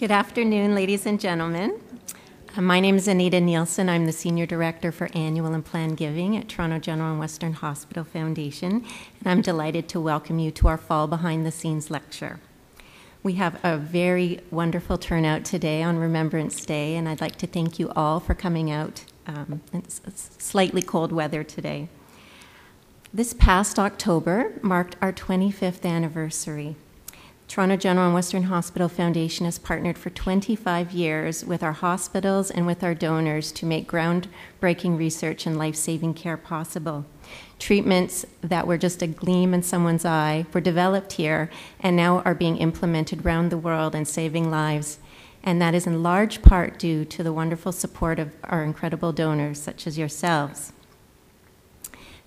Good afternoon, ladies and gentlemen. My name is Anita Nielsen. I'm the Senior Director for Annual and Planned Giving at Toronto General and Western Hospital Foundation, and I'm delighted to welcome you to our Fall Behind the Scenes lecture. We have a very wonderful turnout today on Remembrance Day, and I'd like to thank you all for coming out. It's slightly cold weather today. This past October marked our 25th anniversary. Toronto General and Western Hospital Foundation has partnered for 25 years with our hospitals and with our donors to make groundbreaking research and life-saving care possible. Treatments that were just a gleam in someone's eye were developed here and now are being implemented around the world and saving lives. And that is in large part due to the wonderful support of our incredible donors, such as yourselves.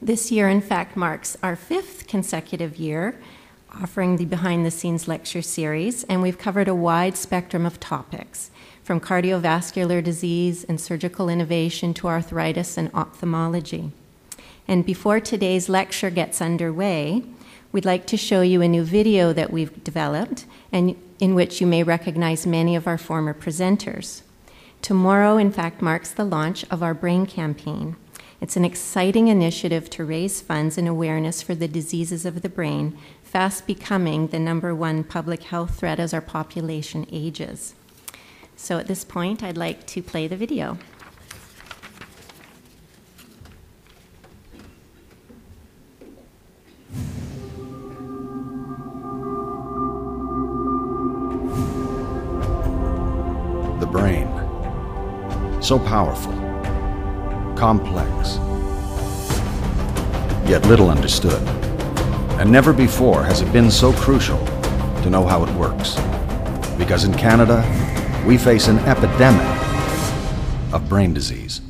This year, in fact, marks our 5th consecutive year offering the Behind the Scenes lecture series, and we've covered a wide spectrum of topics, from cardiovascular disease and surgical innovation to arthritis and ophthalmology. And before today's lecture gets underway, we'd like to show you a new video that we've developed and in which you may recognize many of our former presenters. Tomorrow, in fact, marks the launch of our Brain Campaign. It's an exciting initiative to raise funds and awareness for the diseases of the brain, fast becoming the #1 public health threat as our population ages. So at this point, I'd like to play the video. The brain, so powerful, complex, yet little understood. And never before has it been so crucial to know how it works. Because in Canada, we face an epidemic of brain disease.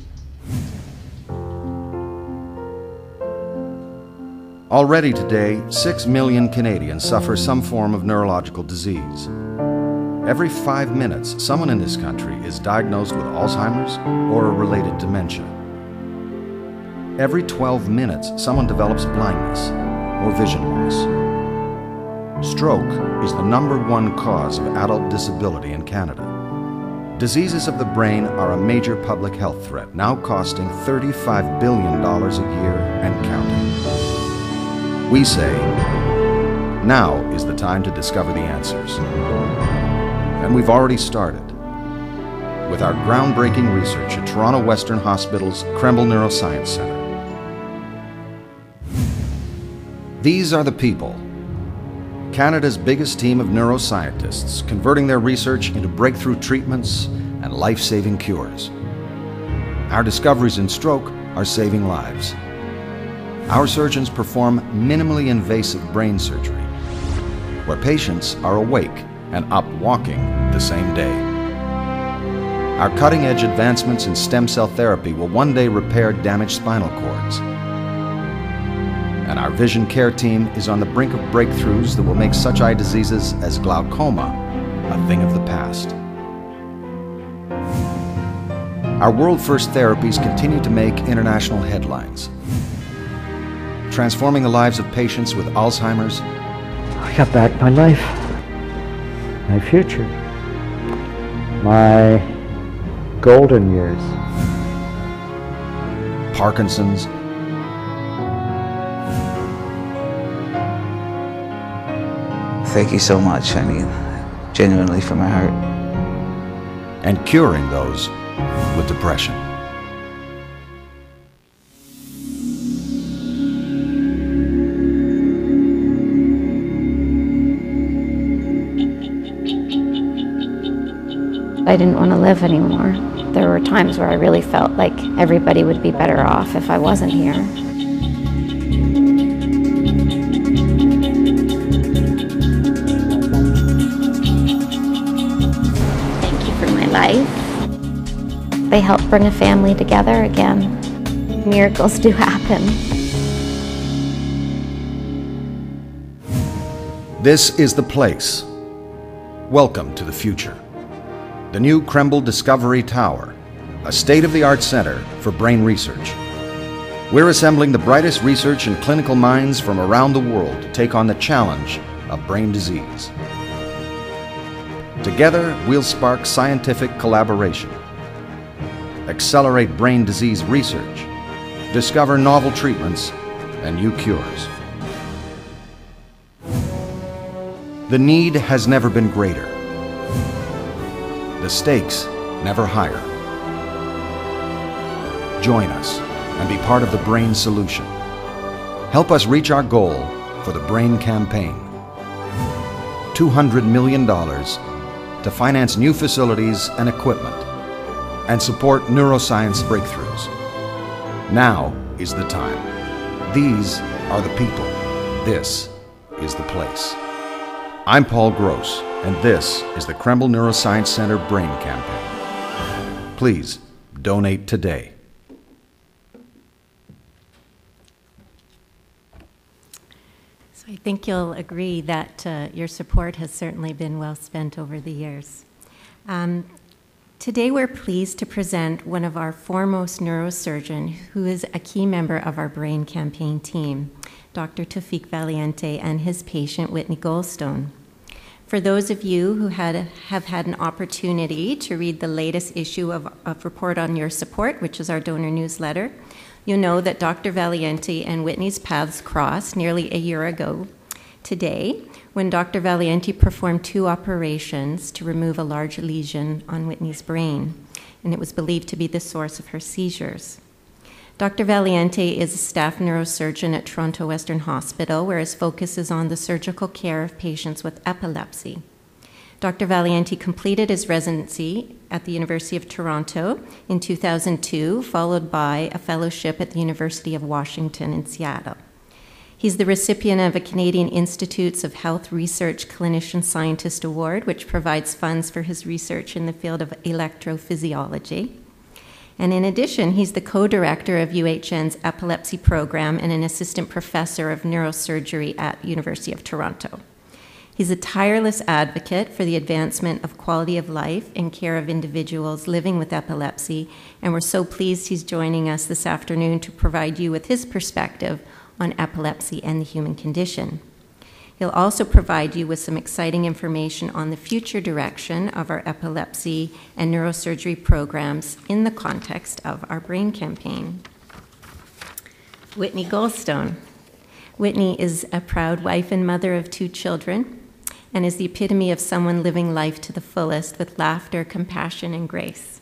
Already today, 6 million Canadians suffer some form of neurological disease. Every 5 minutes, someone in this country is diagnosed with Alzheimer's or a related dementia. Every 12 minutes, someone develops blindness or vision loss. Stroke is the #1 cause of adult disability in Canada. Diseases of the brain are a major public health threat, now costing $35 billion a year and counting. We say, now is the time to discover the answers. And we've already started with our groundbreaking research at Toronto Western Hospital's Krembil Neuroscience Center. These are the people, Canada's biggest team of neuroscientists, converting their research into breakthrough treatments and life-saving cures. Our discoveries in stroke are saving lives. Our surgeons perform minimally invasive brain surgery, where patients are awake and up walking the same day. Our cutting-edge advancements in stem cell therapy will one day repair damaged spinal cords. And our vision care team is on the brink of breakthroughs that will make such eye diseases as glaucoma a thing of the past. Our world-first therapies continue to make international headlines, transforming the lives of patients with Alzheimer's. I got back my life, my future, my golden years. Parkinson's, thank you so much, I mean, genuinely from my heart. and curing those with depression. I didn't want to live anymore. There were times where I really felt like everybody would be better off if I wasn't here. Thank you for my life. They help bring a family together again. Miracles do happen. This is the place. Welcome to the future. The new Krembil Discovery Tower, a state-of-the-art center for brain research. We're assembling the brightest research and clinical minds from around the world to take on the challenge of brain disease. Together, we'll spark scientific collaboration, accelerate brain disease research, discover novel treatments, and new cures. The need has never been greater. The stakes never higher. Join us and be part of the brain solution. Help us reach our goal for the Brain Campaign. $200 million to finance new facilities and equipment and support neuroscience breakthroughs. Now is the time. These are the people. This is the place. I'm Paul Gross, and this is the Krembil Neuroscience Center Brain Campaign. Please donate today. So I think you'll agree that your support has certainly been well spent over the years. Today we're pleased to present one of our foremost neurosurgeon who is a key member of our Brain Campaign team, Dr. Taufik Valiante, and his patient Whitney Goldstone. For those of you who have had an opportunity to read the latest issue of Report on Your Support, which is our donor newsletter, you'll know that Dr. Valiante and Whitney's paths crossed nearly a year ago today when Dr. Valiante performed 2 operations to remove a large lesion on Whitney's brain, and it was believed to be the source of her seizures. Dr. Valiante is a staff neurosurgeon at Toronto Western Hospital, where his focus is on the surgical care of patients with epilepsy. Dr. Valiante completed his residency at the University of Toronto in 2002, followed by a fellowship at the University of Washington in Seattle. He's the recipient of a Canadian Institutes of Health Research Clinician Scientist Award, which provides funds for his research in the field of electrophysiology. And in addition, he's the co-director of UHN's epilepsy program and an assistant professor of neurosurgery at University of Toronto. He's a tireless advocate for the advancement of quality of life and care of individuals living with epilepsy, and we're so pleased he's joining us this afternoon to provide you with his perspective on epilepsy and the human condition. He'll also provide you with some exciting information on the future direction of our epilepsy and neurosurgery programs in the context of our Brain Campaign. Whitney Goldstone. Whitney is a proud wife and mother of 2 children and is the epitome of someone living life to the fullest with laughter, compassion, and grace.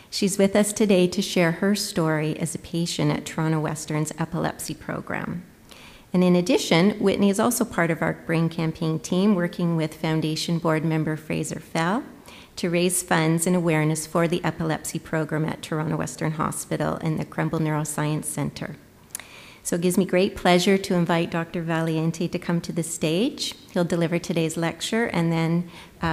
She's with us today to share her story as a patient at Toronto Western's epilepsy program. And in addition, Whitney is also part of our Brain Campaign team, working with Foundation Board member Fraser Fell to raise funds and awareness for the epilepsy program at Toronto Western Hospital and the Krembil Neuroscience Center. So it gives me great pleasure to invite Dr. Valiante to come to the stage. He'll deliver today's lecture, and then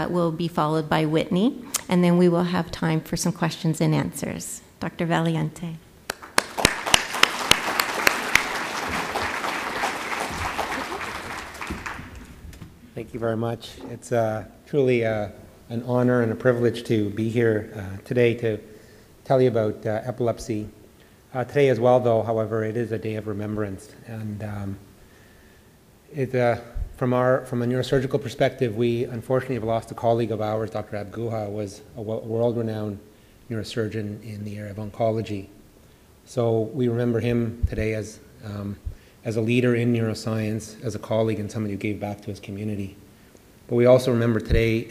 will be followed by Whitney, and then we will have time for some questions and answers. Dr. Valiante. Thank you very much. It's truly an honor and a privilege to be here today to tell you about epilepsy. Today as well, though, however, it is a day of remembrance. And from a neurosurgical perspective, we unfortunately have lost a colleague of ours. Dr. Abguha was a world-renowned neurosurgeon in the area of oncology. So we remember him today as a leader in neuroscience, as a colleague, and somebody who gave back to his community. But we also remember today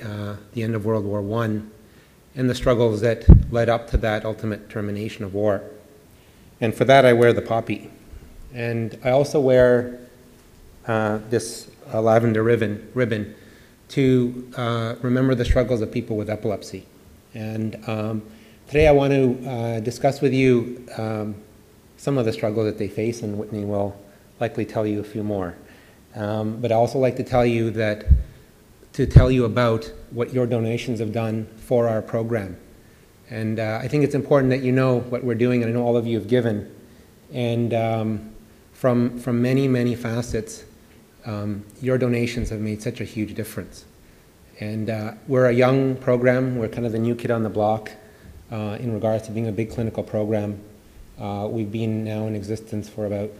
the end of World War I and the struggles that led up to that ultimate termination of war. And for that, I wear the poppy. And I also wear this lavender ribbon to remember the struggles of people with epilepsy. And today I want to discuss with you some of the struggles that they face, and Whitney will likely tell you a few more. But I also like to tell you about what your donations have done for our program. And I think it's important that you know what we're doing, and I know all of you have given. And from many, many facets, your donations have made such a huge difference. And we're a young program. We're kind of the new kid on the block in regards to being a big clinical program. We've been now in existence for about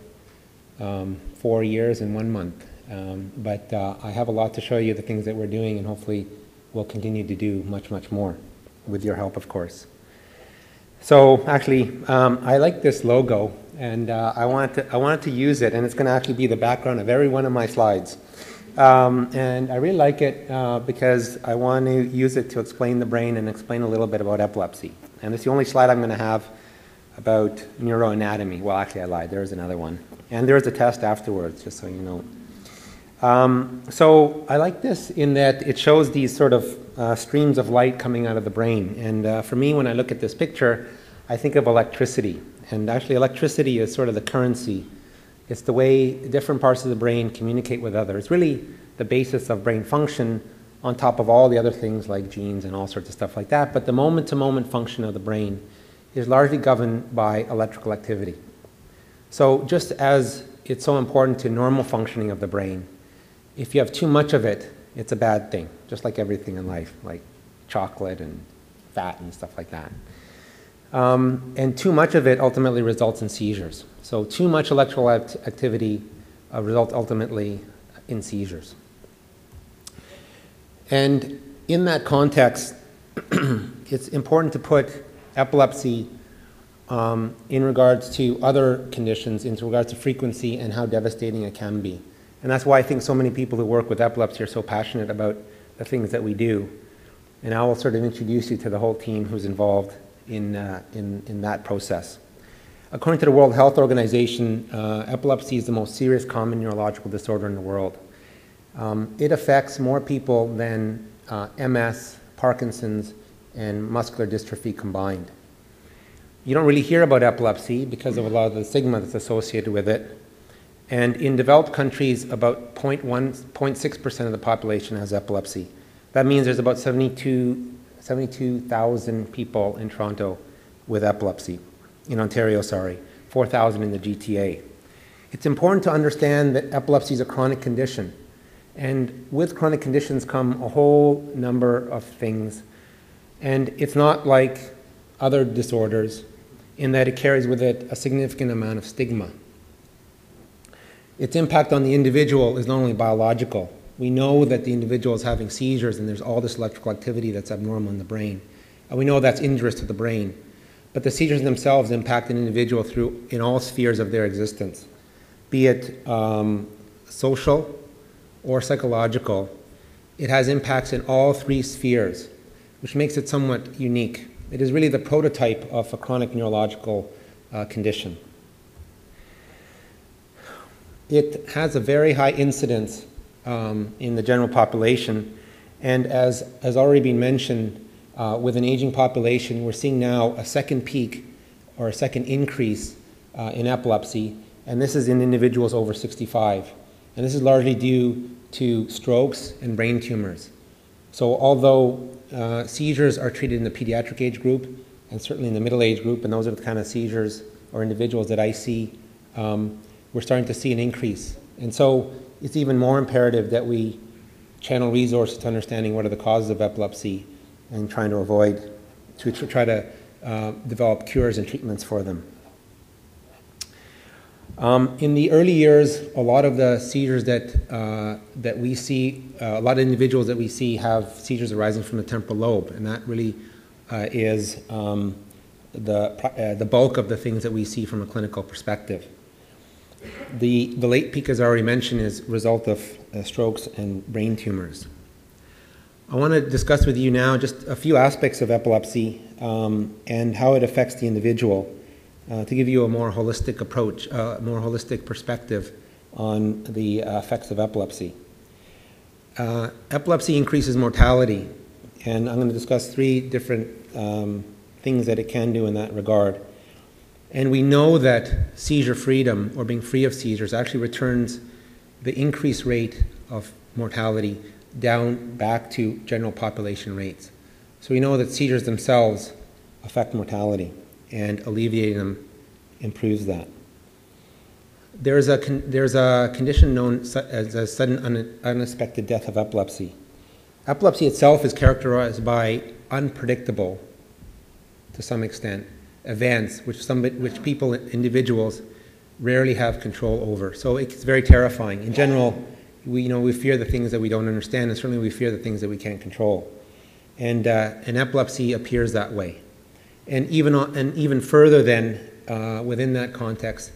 4 years and 1 month. But I have a lot to show you, the things that we're doing, and hopefully will continue to do much, much more, with your help, of course. So actually, I like this logo, and I wanted to use it, and it's going to actually be the background of every one of my slides. And I really like it because I want to use it to explain the brain and explain a little bit about epilepsy. And it's the only slide I'm going to have about neuroanatomy. Well, actually, I lied. There is another one. And there is a test afterwards, just so you know. So I like this in that it shows these sort of streams of light coming out of the brain. And for me, when I look at this picture, I think of electricity. And actually, electricity is sort of the currency. It's the way different parts of the brain communicate with others. It's really the basis of brain function on top of all the other things like genes and all sorts of stuff like that. But the moment-to-moment function of the brain is largely governed by electrical activity. So just as it's so important to normal functioning of the brain, if you have too much of it, it's a bad thing, just like everything in life, like chocolate and fat and stuff like that. And too much of it ultimately results in seizures. So too much electrical activity results ultimately in seizures. And in that context, it's important to put epilepsy in regards to other conditions, in regards to frequency and how devastating it can be. And that's why I think so many people who work with epilepsy are so passionate about the things that we do. And I will sort of introduce you to the whole team who's involved in that process. According to the World Health Organization, epilepsy is the most serious common neurological disorder in the world. It affects more people than MS, Parkinson's, and muscular dystrophy combined. You don't really hear about epilepsy because of a lot of the stigma that's associated with it. And in developed countries, about 0.6% of the population has epilepsy. That means there's about 72,000 people in Toronto with epilepsy. In Ontario, sorry, 4,000 in the GTA. It's important to understand that epilepsy is a chronic condition. And with chronic conditions come a whole number of things. And it's not like other disorders in that it carries with it a significant amount of stigma. Its impact on the individual is not only biological. We know that the individual is having seizures and there's all this electrical activity that's abnormal in the brain. And we know that's injurious to the brain. But the seizures themselves impact an individual in all spheres of their existence, be it social or psychological. It has impacts in all three spheres, which makes it somewhat unique. It is really the prototype of a chronic neurological condition. It has a very high incidence in the general population, and as has already been mentioned, with an aging population, we're seeing now a second peak or a second increase in epilepsy, and this is in individuals over 65. And this is largely due to strokes and brain tumors. So although seizures are treated in the pediatric age group and certainly in the middle age group, and those are the kind of seizures or individuals that I see, we're starting to see an increase. And so it's even more imperative that we channel resources to understanding what are the causes of epilepsy and trying to try to develop cures and treatments for them. In the early years, a lot of the seizures that we see, a lot of individuals that we see have seizures arising from the temporal lobe, and that really is the bulk of the things that we see from a clinical perspective. The late peak, as I already mentioned, is a result of strokes and brain tumors. I want to discuss with you now just a few aspects of epilepsy and how it affects the individual to give you a more holistic approach, a more holistic perspective on the effects of epilepsy. Epilepsy increases mortality, and I'm going to discuss three different things that it can do in that regard. And we know that seizure freedom, or being free of seizures, actually returns the increased rate of mortality down back to general population rates. So we know that seizures themselves affect mortality, and alleviating them improves that. There's a condition known as a sudden unexpected death of epilepsy. Epilepsy itself is characterized by unpredictable, to some extent, events which people, individuals, rarely have control over. So it's very terrifying. In general, we fear the things that we don't understand, and certainly we fear the things that we can't control. And epilepsy appears that way. And even further then, within that context,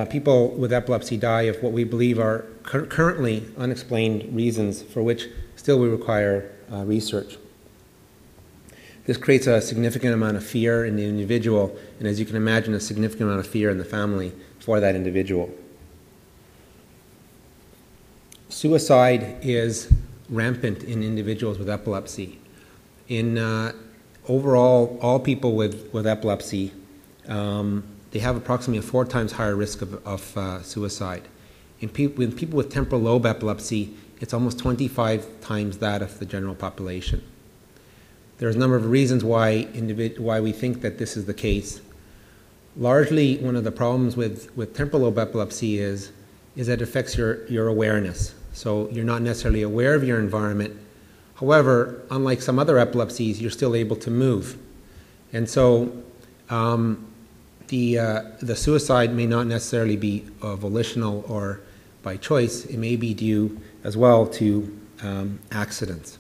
people with epilepsy die of what we believe are currently unexplained reasons for which still we require research. This creates a significant amount of fear in the individual, and as you can imagine, a significant amount of fear in the family for that individual. Suicide is rampant in individuals with epilepsy. In overall, all people with epilepsy, they have approximately a 4 times higher risk of suicide. In people with temporal lobe epilepsy, it's almost 25 times that of the general population. There's a number of reasons why we think that this is the case. Largely, one of the problems with temporal lobe epilepsy is that it affects your awareness. So you're not necessarily aware of your environment. However, unlike some other epilepsies, you're still able to move. And so the suicide may not necessarily be volitional or by choice. It may be due as well to accidents.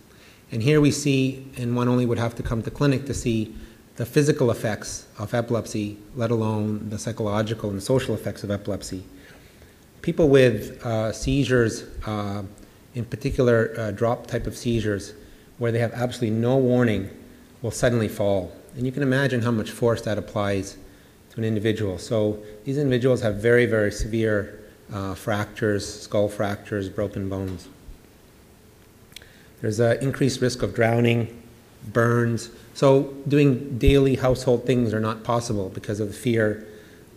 And here we see, and one only would have to come to clinic to see the physical effects of epilepsy, let alone the psychological and social effects of epilepsy. People with seizures, in particular drop type of seizures, where they have absolutely no warning, will suddenly fall. And you can imagine how much force that applies to an individual. So these individuals have very, very severe fractures, skull fractures, broken bones. There's an increased risk of drowning, burns. So doing daily household things are not possible because of the fear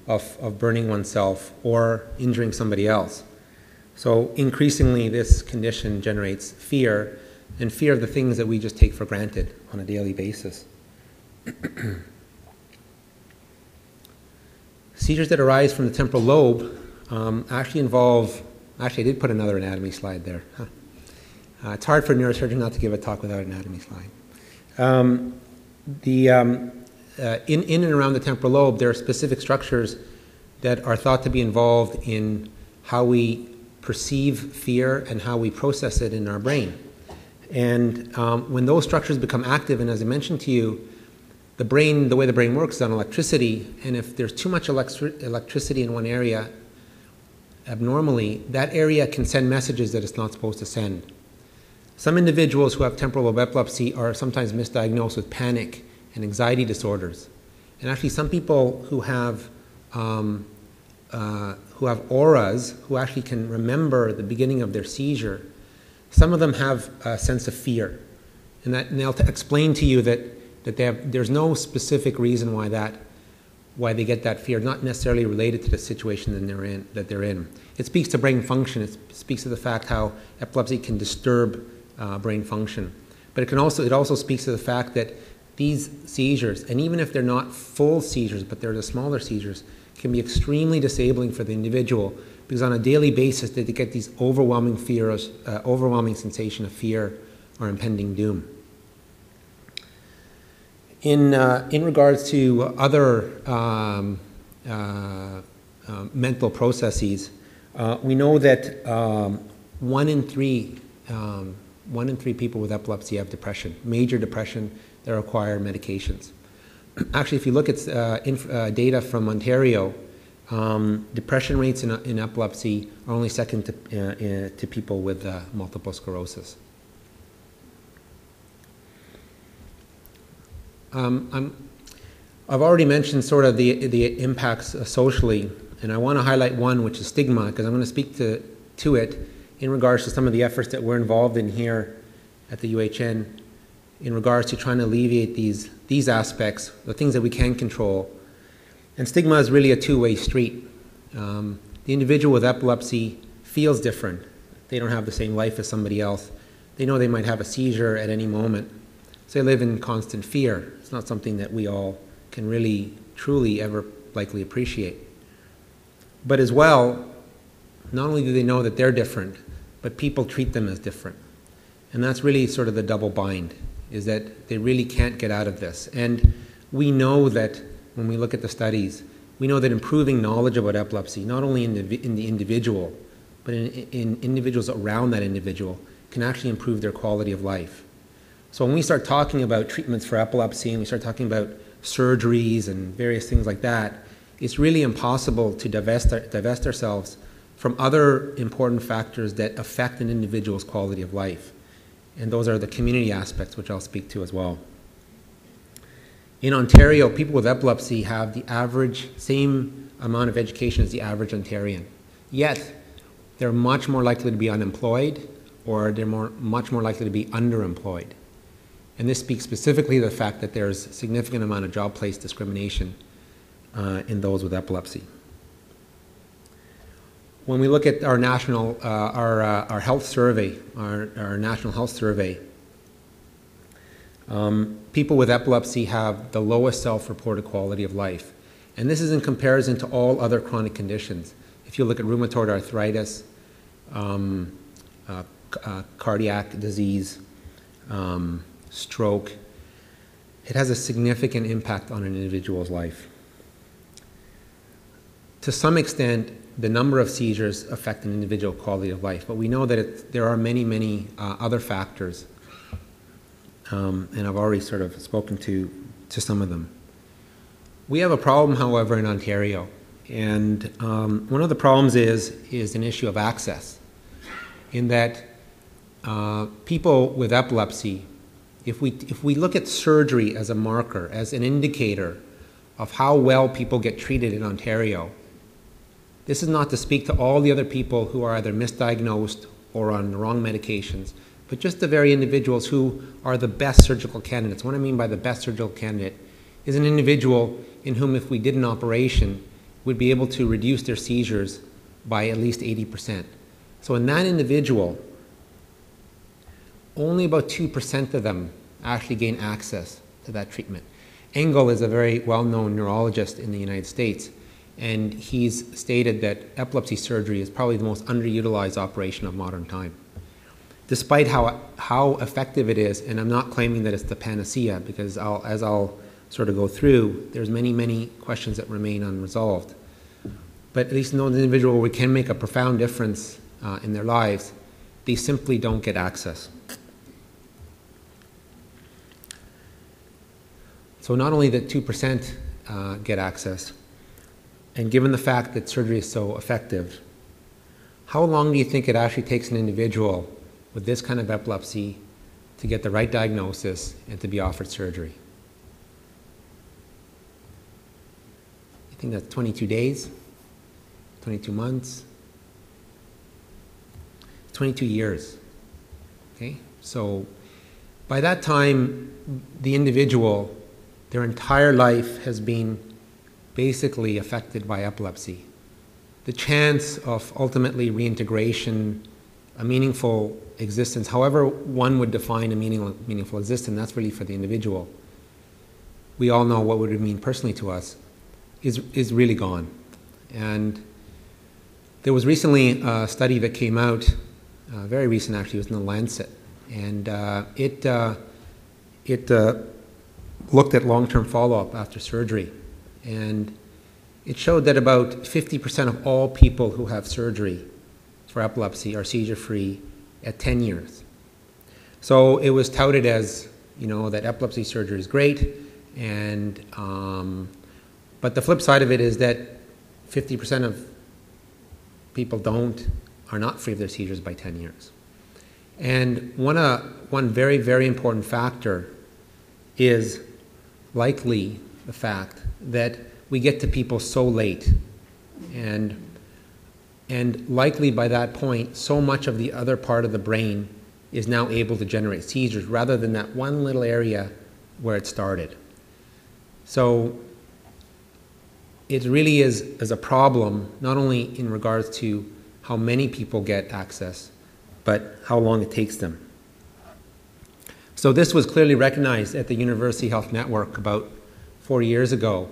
of burning oneself or injuring somebody else. So increasingly this condition generates fear, and fear of the things that we just take for granted on a daily basis. Seizures that arise from the temporal lobe actually involve, I did put another anatomy slide there. Huh. It's hard for a neurosurgeon not to give a talk without an anatomy slide. In and around the temporal lobe, there are specific structures that are thought to be involved in how we perceive fear and how we process it in our brain. And when those structures become active, and as I mentioned to you, the way the brain works is on electricity, and if there's too much electricity in one area abnormally, that area can send messages that it's not supposed to send. Some individuals who have temporal lobe epilepsy are sometimes misdiagnosed with panic and anxiety disorders. And actually some people who have auras, who actually can remember the beginning of their seizure, some of them have a sense of fear. And they'll explain to you that there's no specific reason why they get that fear, not necessarily related to the situation that they're in. It speaks to brain function. It speaks to the fact how epilepsy can disturb brain function. But it also speaks to the fact that these seizures, and even if they're not full seizures, but they're the smaller seizures, can be extremely disabling for the individual, because on a daily basis they get these overwhelming sensation of fear or impending doom. In regards to other mental processes, we know that 1 in 3 people with epilepsy have depression, major depression, that require medications. Actually, if you look at data from Ontario, depression rates in epilepsy are only second to people with multiple sclerosis. I've already mentioned sort of the impacts socially, and I want to highlight one, which is stigma, because I'm going to speak to it in regards to some of the efforts that we're involved in here at the UHN in regards to trying to alleviate these aspects, the things that we can control. And stigma is really a two-way street. The individual with epilepsy feels different. They don't have the same life as somebody else. They know they might have a seizure at any moment. So they live in constant fear. It's not something that we all can really, truly ever likely appreciate. But as well, not only do they know that they're different, but people treat them as different. And that's really sort of the double bind, is that they really can't get out of this. And we know that when we look at the studies, we know that improving knowledge about epilepsy, not only in the individual, but in individuals around that individual, can actually improve their quality of life. So when we start talking about treatments for epilepsy and we start talking about surgeries and various things like that, it's really impossible to divest ourselves from other important factors that affect an individual's quality of life. And those are the community aspects, which I'll speak to as well. In Ontario, people with epilepsy have the average, same amount of education as the average Ontarian. Yet, they're much more likely to be unemployed, or they're much more likely to be underemployed. And this speaks specifically to the fact that there's a significant amount of job place discrimination in those with epilepsy. When we look at our national, our health survey, our national health survey, people with epilepsy have the lowest self-reported quality of life. And this is in comparison to all other chronic conditions. If you look at rheumatoid arthritis, cardiac disease, stroke, it has a significant impact on an individual's life. To some extent, the number of seizures affect an individual quality of life, but we know that there are many, many other factors, and I've already sort of spoken to some of them. We have a problem, however, in Ontario, and one of the problems is an issue of access, in that people with epilepsy, if we look at surgery as a marker, as an indicator of how well people get treated in Ontario, this is not to speak to all the other people who are either misdiagnosed or on the wrong medications, but just the very individuals who are the best surgical candidates. What I mean by the best surgical candidate is an individual in whom, if we did an operation, would be able to reduce their seizures by at least 80%. So in that individual, only about 2% of them actually gain access to that treatment. Engel is a very well-known neurologist in the United States, and he's stated that epilepsy surgery is probably the most underutilized operation of modern time. Despite how effective it is, and I'm not claiming that it's the panacea, because as I'll sort of go through, there's many, many questions that remain unresolved. But at least in those individuals where we can make a profound difference in their lives, they simply don't get access. So not only that 2% get access, and given the fact that surgery is so effective, how long do you think it actually takes an individual with this kind of epilepsy to get the right diagnosis and to be offered surgery? I think that's 22 days, 22 months, 22 years. Okay? So by that time, the individual, their entire life has been basically affected by epilepsy. The chance of ultimately reintegration, a meaningful existence, however one would define a meaningful existence, that's really for the individual. We all know what would it mean personally to us, is really gone. And there was recently a study that came out, very recent actually, it was in The Lancet, and it looked at long-term follow-up after surgery. And it showed that about 50% of all people who have surgery for epilepsy are seizure-free at 10 years. So it was touted as, that epilepsy surgery is great, and but the flip side of it is that 50% of people are not free of their seizures by 10 years. And one very, very important factor is likely the fact that we get to people so late, and likely by that point, so much of the other part of the brain is now able to generate seizures rather than that one little area where it started. So it really is a problem, not only in regards to how many people get access, but how long it takes them. So this was clearly recognized at the University Health Network about 4 years ago,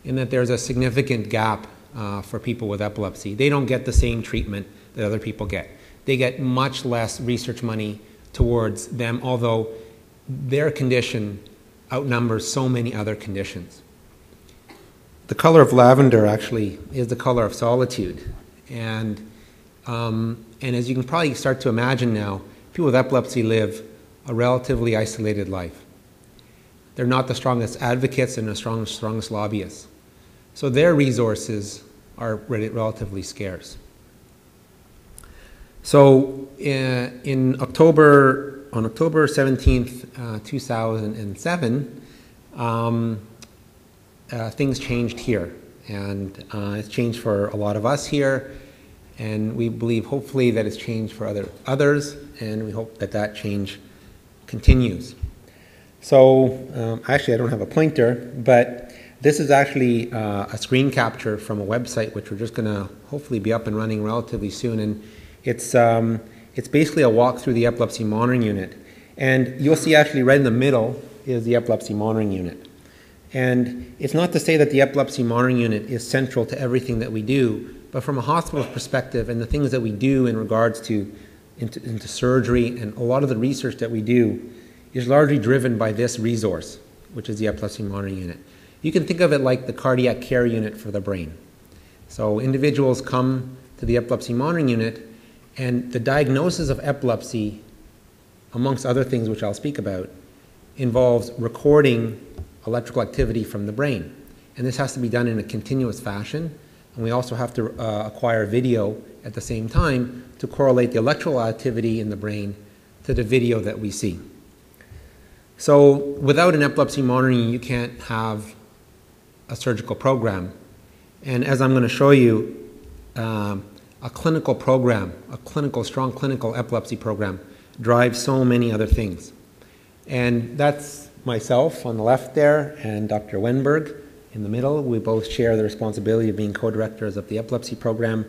in that there's a significant gap for people with epilepsy. They don't get the same treatment that other people get. They get much less research money towards them, although their condition outnumbers so many other conditions. The color of lavender actually is the color of solitude. And as you can probably start to imagine now, people with epilepsy live a relatively isolated life. They're not the strongest advocates and the strongest lobbyists. So their resources are relatively scarce. So on October 17th, 2007, things changed here. And it's changed for a lot of us here. And we believe, hopefully, that it's changed for others. And we hope that that change continues. So actually, I don't have a pointer, but this is actually a screen capture from a website which we're just going to hopefully be up and running relatively soon. And it's basically a walk through the epilepsy monitoring unit. And you'll see actually right in the middle is the epilepsy monitoring unit. And it's not to say that the epilepsy monitoring unit is central to everything that we do, but from a hospital's perspective and the things that we do in regards to into surgery and a lot of the research that we do is largely driven by this resource, which is the epilepsy monitoring unit. You can think of it like the cardiac care unit for the brain. So individuals come to the epilepsy monitoring unit, and the diagnosis of epilepsy, amongst other things which I'll speak about, involves recording electrical activity from the brain. And this has to be done in a continuous fashion. And we also have to acquire video at the same time to correlate the electrical activity in the brain to the video that we see. So without an epilepsy monitoring, you can't have a surgical program. And as I'm going to show you, a clinical program, strong clinical epilepsy program, drives so many other things. And that's myself on the left there, and Dr. Wenberg in the middle. We both share the responsibility of being co-directors of the epilepsy program.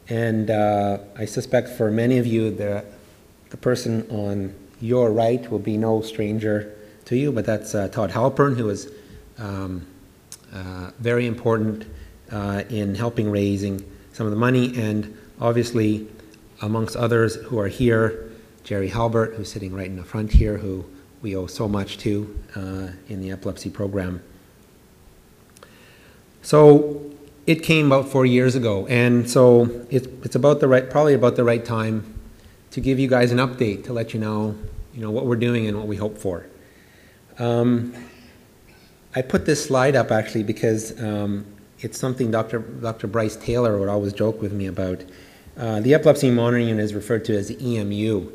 And I suspect for many of you, the person on your right will be no stranger to you, but that's Todd Halpern, who is very important in helping raising some of the money, and obviously, amongst others who are here, Jerry Halbert, who's sitting right in the front here, who we owe so much to in the epilepsy program. So it came about 4 years ago, and so it's about probably about the right time to give you guys an update to let you know what we're doing and what we hope for. I put this slide up actually because it's something Dr. Bryce Taylor would always joke with me about. The epilepsy monitoring unit is referred to as the EMU,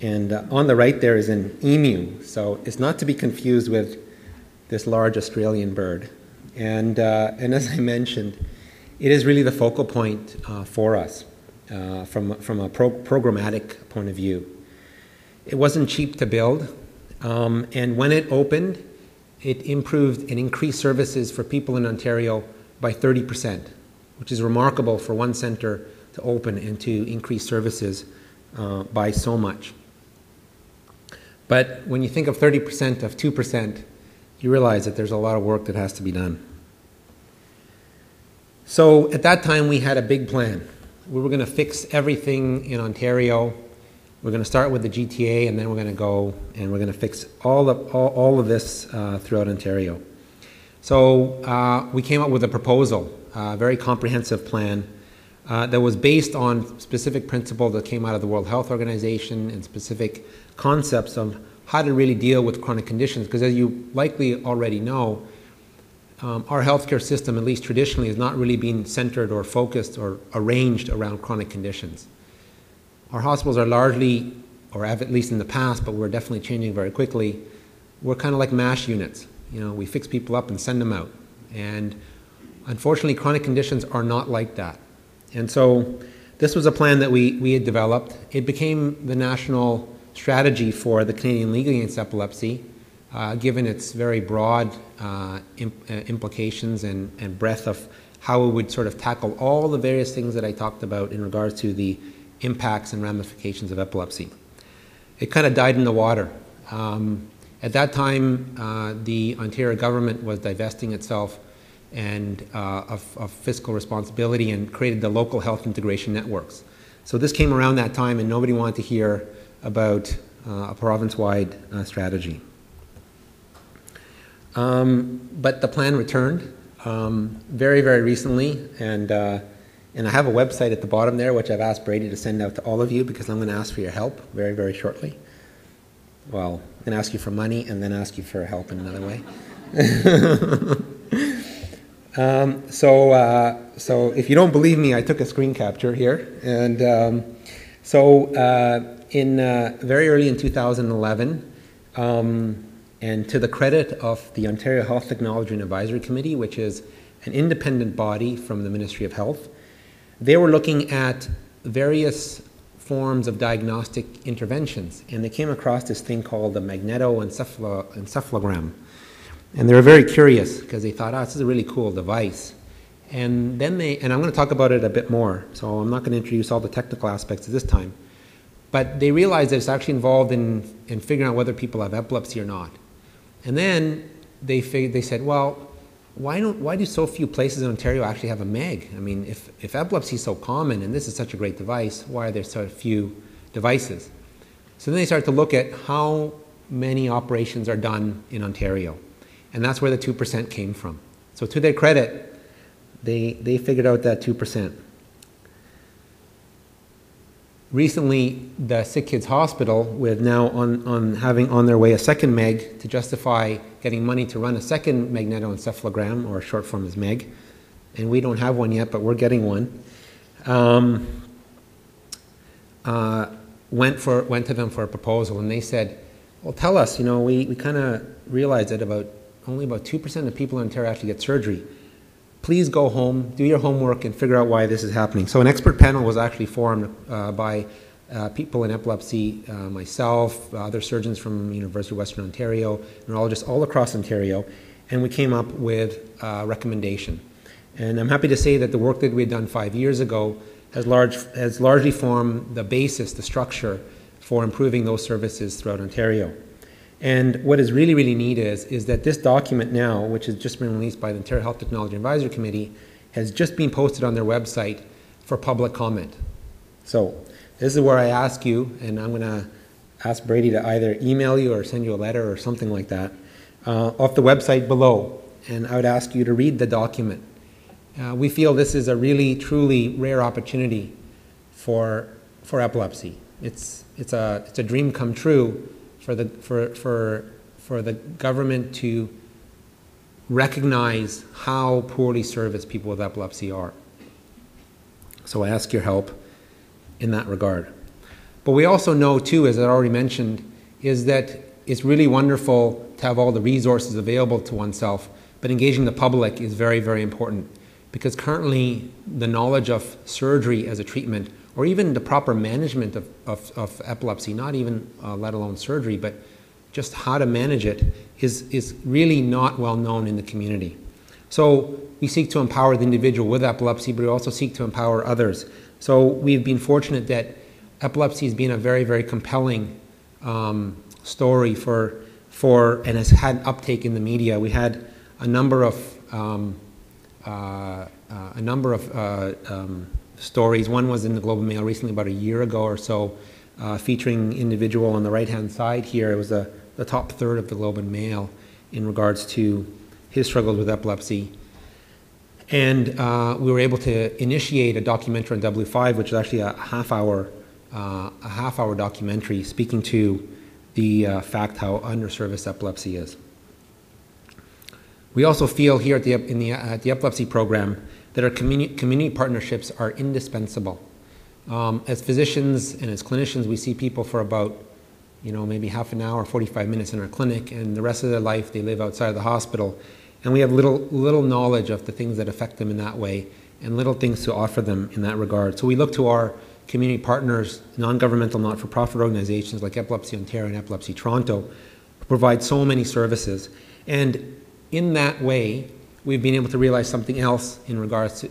and on the right there is an emu, so it's not to be confused with this large Australian bird. And as I mentioned, it is really the focal point for us from a programmatic point of view. It wasn't cheap to build, and when it opened, it improved and increased services for people in Ontario by 30%, which is remarkable for one center to open and to increase services by so much. But when you think of 30% of 2%, you realize that there's a lot of work that has to be done. So at that time, we had a big plan. We were going to fix everything in Ontario. We're going to start with the GTA, and then we're going to go and we're going to fix all of this throughout Ontario. So we came up with a proposal, a very comprehensive plan that was based on specific principles that came out of the World Health Organization and specific concepts of how to really deal with chronic conditions. Because as you likely already know, our healthcare system, at least traditionally, has not really been centered or focused or arranged around chronic conditions. Our hospitals are largely, or have at least in the past, but we're definitely changing very quickly, we're kind of like MASH units. We fix people up and send them out. And unfortunately, chronic conditions are not like that. And so this was a plan that we had developed. It became the national strategy for the Canadian League Against Epilepsy, given its very broad implications and breadth of how it would sort of tackle all the various things that I talked about in regards to the impacts and ramifications of epilepsy. It kind of died in the water. At that time, the Ontario government was divesting itself of fiscal responsibility and created the local health integration networks. So this came around that time, and nobody wanted to hear about a province-wide strategy. But the plan returned very, very recently, and I have a website at the bottom there, which I've asked Brady to send out to all of you because I'm going to ask for your help very, very shortly. well, I'm going to ask you for money and then ask you for help in another way. So if you don't believe me, I took a screen capture here. And very early in 2011, and to the credit of the Ontario Health Technology and Advisory Committee, which is an independent body from the Ministry of Health, they were looking at various forms of diagnostic interventions, and they came across this thing called the magnetoencephalogram. And they were very curious because they thought, this is a really cool device. And then and I'm going to talk about it a bit more, so I'm not going to introduce all the technical aspects at this time. But they realized that it's actually involved in figuring out whether people have epilepsy or not. And then they said, well, why do so few places in Ontario actually have a MEG? I mean, if epilepsy is so common and this is such a great device, why are there so few devices? So then they started to look at how many operations are done in Ontario. And that's where the 2% came from. So to their credit, they figured out that 2%. Recently, the Sick Kids Hospital, with now having on their way a second MEG to justify getting money to run a second magnetoencephalogram, or short form is MEG, and we don't have one yet, but we're getting one, went to them for a proposal, and they said, well, tell us, we kind of realized that only about 2% of people in Ontario actually get surgery. Please go home, do your homework, and figure out why this is happening. So an expert panel was actually formed by people in epilepsy, myself, other surgeons from University of Western Ontario, neurologists all across Ontario, and we came up with a recommendation. And I'm happy to say that the work that we had done 5 years ago has largely formed the basis, the structure for improving those services throughout Ontario. And what is really, really neat is that this document now, which has just been released by the Ontario Health Technology Advisory Committee, has just been posted on their website for public comment. So this is where I ask you, and I'm going to ask Brady to either email you or send you a letter or something like that, off the website below. And I would ask you to read the document. We feel this is a really, truly rare opportunity for epilepsy. It's a dream come true for the government to recognize how poorly serviced people with epilepsy are. So I ask your help in that regard. But we also know too, as I already mentioned, is that it's really wonderful to have all the resources available to oneself, but engaging the public is very, very important, because currently the knowledge of surgery as a treatment, or even the proper management of epilepsy, not even let alone surgery, but just how to manage it, is really not well known in the community. So we seek to empower the individual with epilepsy, but we also seek to empower others. So we've been fortunate that epilepsy has been a very, very compelling story and has had uptake in the media. We had a number of stories. One was in the Globe and Mail recently, about a year ago or so, featuring individual on the right-hand side here. It was the top third of the Globe and Mail in regards to his struggles with epilepsy. And we were able to initiate a documentary on W5, which is actually a half-hour documentary speaking to the fact how underserviced epilepsy is. We also feel here at the epilepsy program that our community partnerships are indispensable. As physicians and as clinicians, we see people for about, maybe half an hour, 45 minutes in our clinic, and the rest of their life they live outside of the hospital. And we have little knowledge of the things that affect them in that way, and little things to offer them in that regard. So we look to our community partners, non-governmental, not-for-profit organizations like Epilepsy Ontario and Epilepsy Toronto, to provide so many services. And in that way, we've been able to realize something else in regards to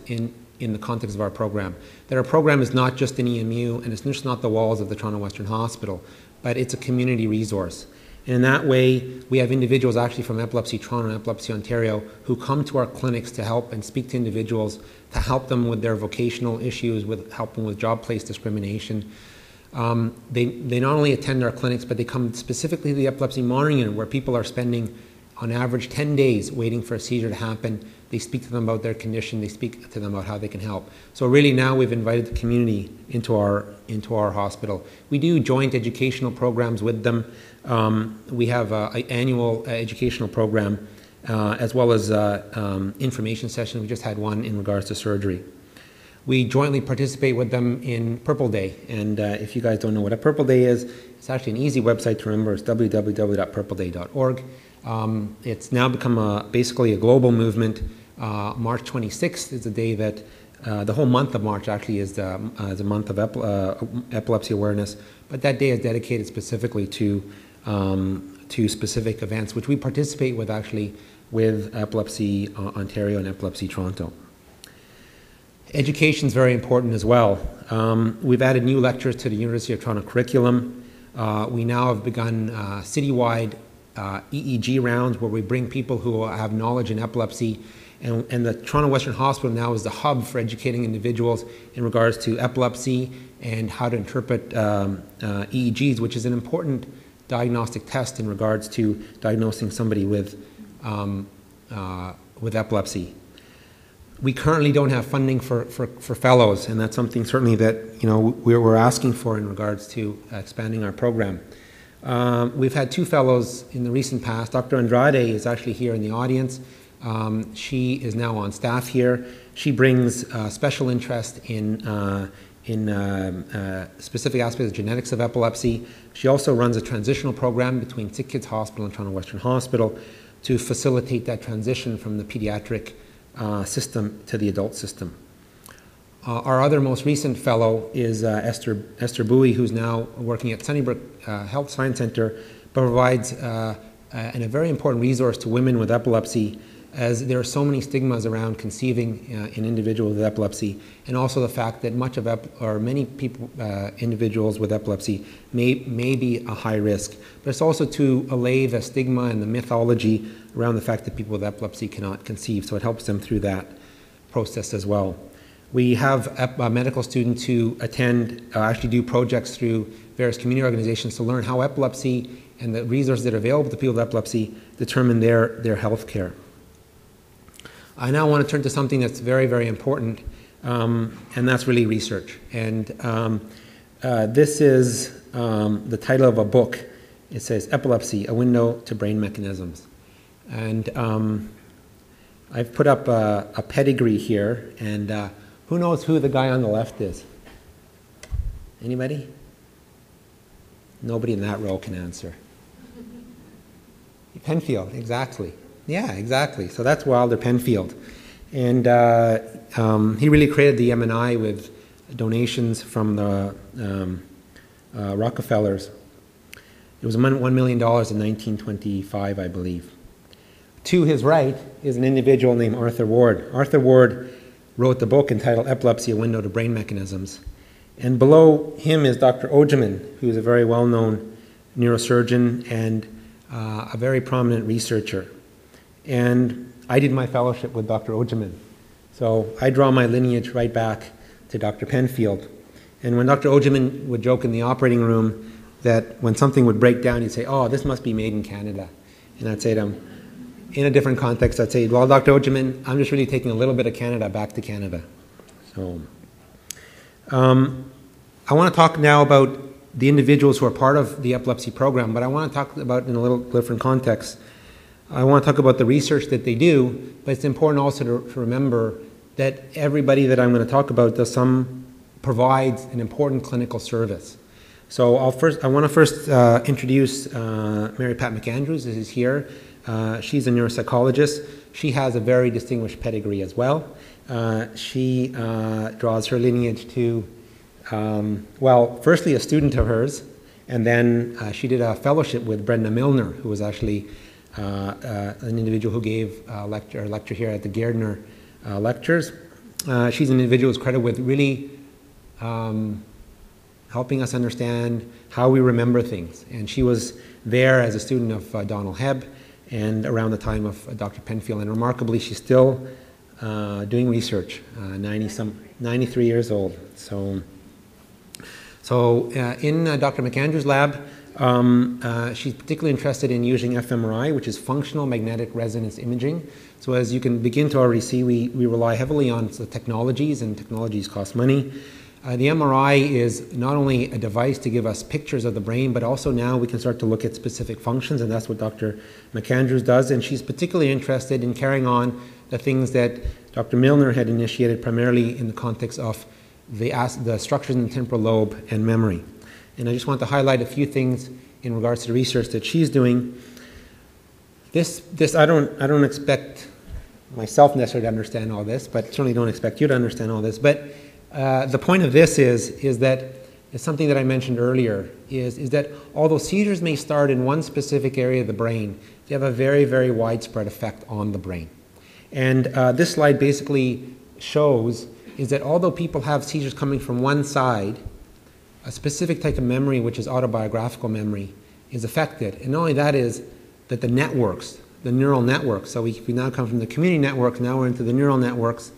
in the context of our program. That our program is not just an EMU, and it's just not the walls of the Toronto Western Hospital, but it's a community resource. And in that way, we have individuals actually from Epilepsy Toronto and Epilepsy Ontario who come to our clinics to help and speak to individuals, to help them with their vocational issues, help them with job place discrimination. They not only attend our clinics, but they come specifically to the epilepsy monitoring unit, where people are spending on average 10 days waiting for a seizure to happen. They speak to them about their condition. They speak to them about how they can help. So really now we've invited the community into our hospital. We do joint educational programs with them. We have an annual educational program as well as information sessions. We just had one in regards to surgery. We jointly participate with them in Purple Day. And if you guys don't know what a Purple Day is, it's actually an easy website to remember. It's www.purpleday.org. It's now become basically a global movement. March 26th is the day that the whole month of March actually is the month of epilepsy awareness. But that day is dedicated specifically to specific events, which we participate with actually with Epilepsy Ontario and Epilepsy Toronto. Education is very important as well. We've added new lectures to the University of Toronto curriculum. We now have begun citywide EEG rounds where we bring people who have knowledge in epilepsy, and the Toronto Western Hospital now is the hub for educating individuals in regards to epilepsy and how to interpret EEGs, which is an important diagnostic test in regards to diagnosing somebody with epilepsy. We currently don't have funding for fellows, and that's something certainly that we're asking for in regards to expanding our program. We've had 2 fellows in the recent past. Dr. Andrade is actually here in the audience. She is now on staff here. She brings special interest in specific aspects of genetics of epilepsy. She also runs a transitional program between Sick Kids Hospital and Toronto Western Hospital to facilitate that transition from the pediatric system to the adult system. Our other most recent fellow is Esther Bowie, who's now working at Sunnybrook Health Science Center, but provides a very important resource to women with epilepsy, as there are so many stigmas around conceiving in individuals with epilepsy, and also the fact that many people, individuals with epilepsy may be a high risk. But it's also to allay the stigma and the mythology around the fact that people with epilepsy cannot conceive, so it helps them through that process as well. We have medical students who actually do projects through various community organizations to learn how epilepsy and the resources that are available to people with epilepsy determine their health care. I now want to turn to something that's very, very important, and that's really research. And this is the title of a book. It says, Epilepsy, A Window to Brain Mechanisms. And I've put up a pedigree here, and who knows who the guy on the left is? Anybody? Nobody in that row can answer. Penfield, exactly. Yeah, exactly. So that's Wilder Penfield. And he really created the MNI with donations from the Rockefellers. It was $1 million in 1925, I believe. To his right is an individual named Arthur Ward. Arthur Ward wrote the book entitled Epilepsy, A Window to Brain Mechanisms. And below him is Dr. Ojeman, who is a very well-known neurosurgeon and a very prominent researcher. And I did my fellowship with Dr. Ojeman. So I draw my lineage right back to Dr. Penfield. And when Dr. Ojeman would joke in the operating room that when something would break down, he'd say, "Oh, this must be made in Canada." And I'd say to him, in a different context, I'd say, "Well, Dr. Ojeman, I'm just really taking a little bit of Canada back to Canada." So I want to talk now about the individuals who are part of the epilepsy program, but I want to talk about in a little different context. I want to talk about the research that they do, but it's important also to remember that everybody that I'm going to talk about provides an important clinical service. So I want to first introduce Mary Pat McAndrews, who's here. She's a neuropsychologist. She has a very distinguished pedigree as well. She draws her lineage to, firstly a student of hers, and then she did a fellowship with Brenda Milner, who was actually an individual who gave a lecture here at the Gairdner lectures. She's an individual who's credited with really helping us understand how we remember things. And she was there as a student of Donald Hebb and around the time of Dr. Penfield. And remarkably, she's still doing research, 93 years old. So in Dr. McAndrews' lab, She's particularly interested in using fMRI, which is functional magnetic resonance imaging. So as you can begin to already see, we rely heavily on the technologies, and technologies cost money. The MRI is not only a device to give us pictures of the brain, but also now we can start to look at specific functions, and that's what Dr. McAndrews does. And she's particularly interested in carrying on the things that Dr. Milner had initiated, primarily in the context of the structures in the temporal lobe and memory. And I just want to highlight a few things in regards to the research that she's doing. I don't expect myself necessarily to understand all this, but certainly don't expect you to understand all this. But the point of this is that it's something that I mentioned earlier, is that although seizures may start in one specific area of the brain, they have a very, very widespread effect on the brain. And this slide basically shows is that although people have seizures coming from one side, a specific type of memory, which is autobiographical memory, is affected. And not only that is that the networks, the neural networks, so we now come from the community networks, now we're into the neural networks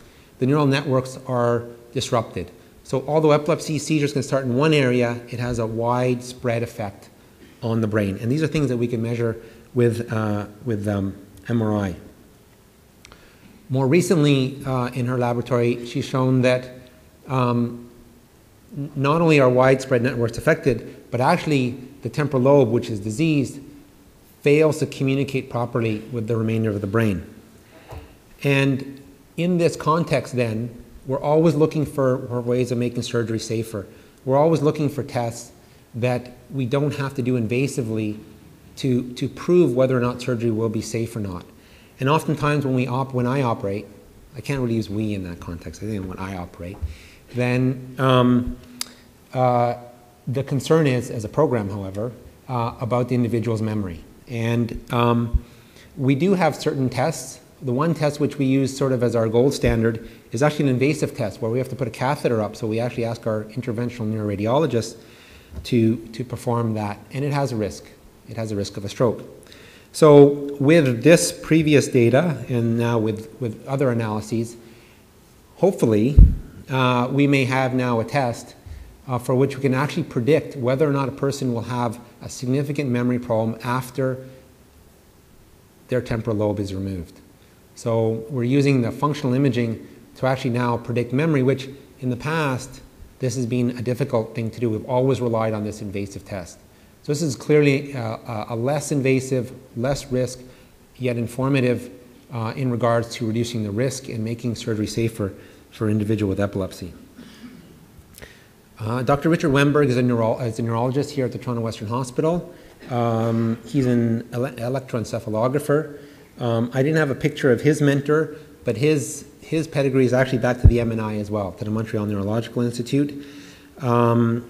are disrupted. So although epilepsy seizures can start in one area, it has a widespread effect on the brain. And these are things that we can measure with MRI. More recently, in her laboratory, she's shown that not only are widespread networks affected, but actually the temporal lobe, which is diseased, fails to communicate properly with the remainder of the brain. And in this context then, we're always looking for ways of making surgery safer. We're always looking for tests that we don't have to do invasively to prove whether or not surgery will be safe or not. And oftentimes when I operate, I can't really use we in that context, I think when I operate, then the concern is, as a program, however, about the individual's memory. And we do have certain tests. The one test which we use sort of as our gold standard is actually an invasive test where we have to put a catheter up, so we actually ask our interventional neuroradiologist to perform that, and it has a risk. It has a risk of a stroke. So with this previous data, and now with other analyses, hopefully we may have now a test for which we can actually predict whether or not a person will have a significant memory problem after their temporal lobe is removed. So we're using the functional imaging to actually now predict memory, which in the past, this has been a difficult thing to do. We've always relied on this invasive test. So this is clearly a less invasive, less risk, yet informative in regards to reducing the risk and making surgery safer for an individual with epilepsy. Dr. Richard Wemberg is a neurologist here at the Toronto Western Hospital. He's an electroencephalographer. I didn't have a picture of his mentor, but his pedigree is actually back to the MNI as well, to the Montreal Neurological Institute. And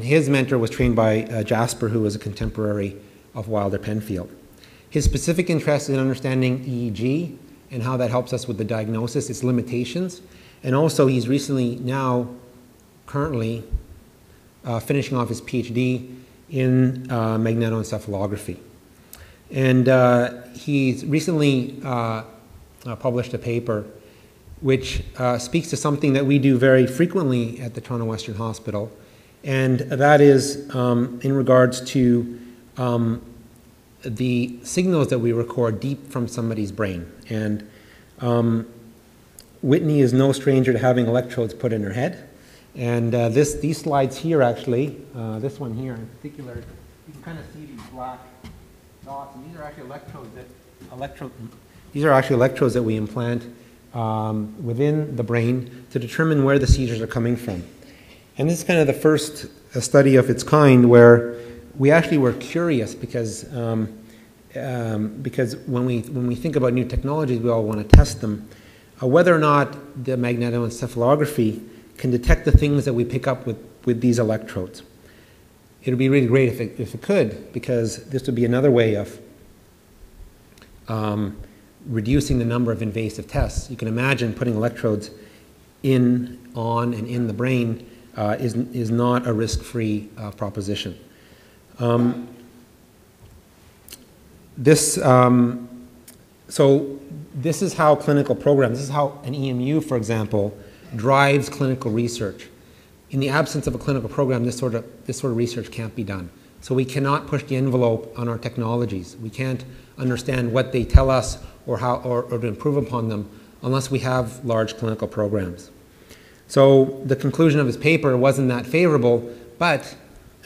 his mentor was trained by Jasper, who was a contemporary of Wilder Penfield. His specific interest is in understanding EEG and how that helps us with the diagnosis, its limitations. And also he's currently finishing off his PhD in magnetoencephalography. And he's recently published a paper which speaks to something that we do very frequently at the Toronto Western Hospital, and that is in regards to the signals that we record deep from somebody's brain. And Whitney is no stranger to having electrodes put in her head. And these slides here actually, this one here in particular, you can kind of see these black dots, and these are actually electrodes that we implant within the brain to determine where the seizures are coming from. And this is kind of the first study of its kind where we actually were curious because when we think about new technologies, we all want to test them. Whether or not the magnetoencephalography can detect the things that we pick up with these electrodes. It would be really great if it could, because this would be another way of reducing the number of invasive tests. You can imagine putting electrodes on and in the brain is not a risk-free proposition. So this is how clinical programs, this is how an EMU, for example, drives clinical research. in the absence of a clinical program, this sort of research can't be done. So we cannot push the envelope on our technologies. We can't understand what they tell us or to improve upon them unless we have large clinical programs. So the conclusion of his paper wasn't that favorable, but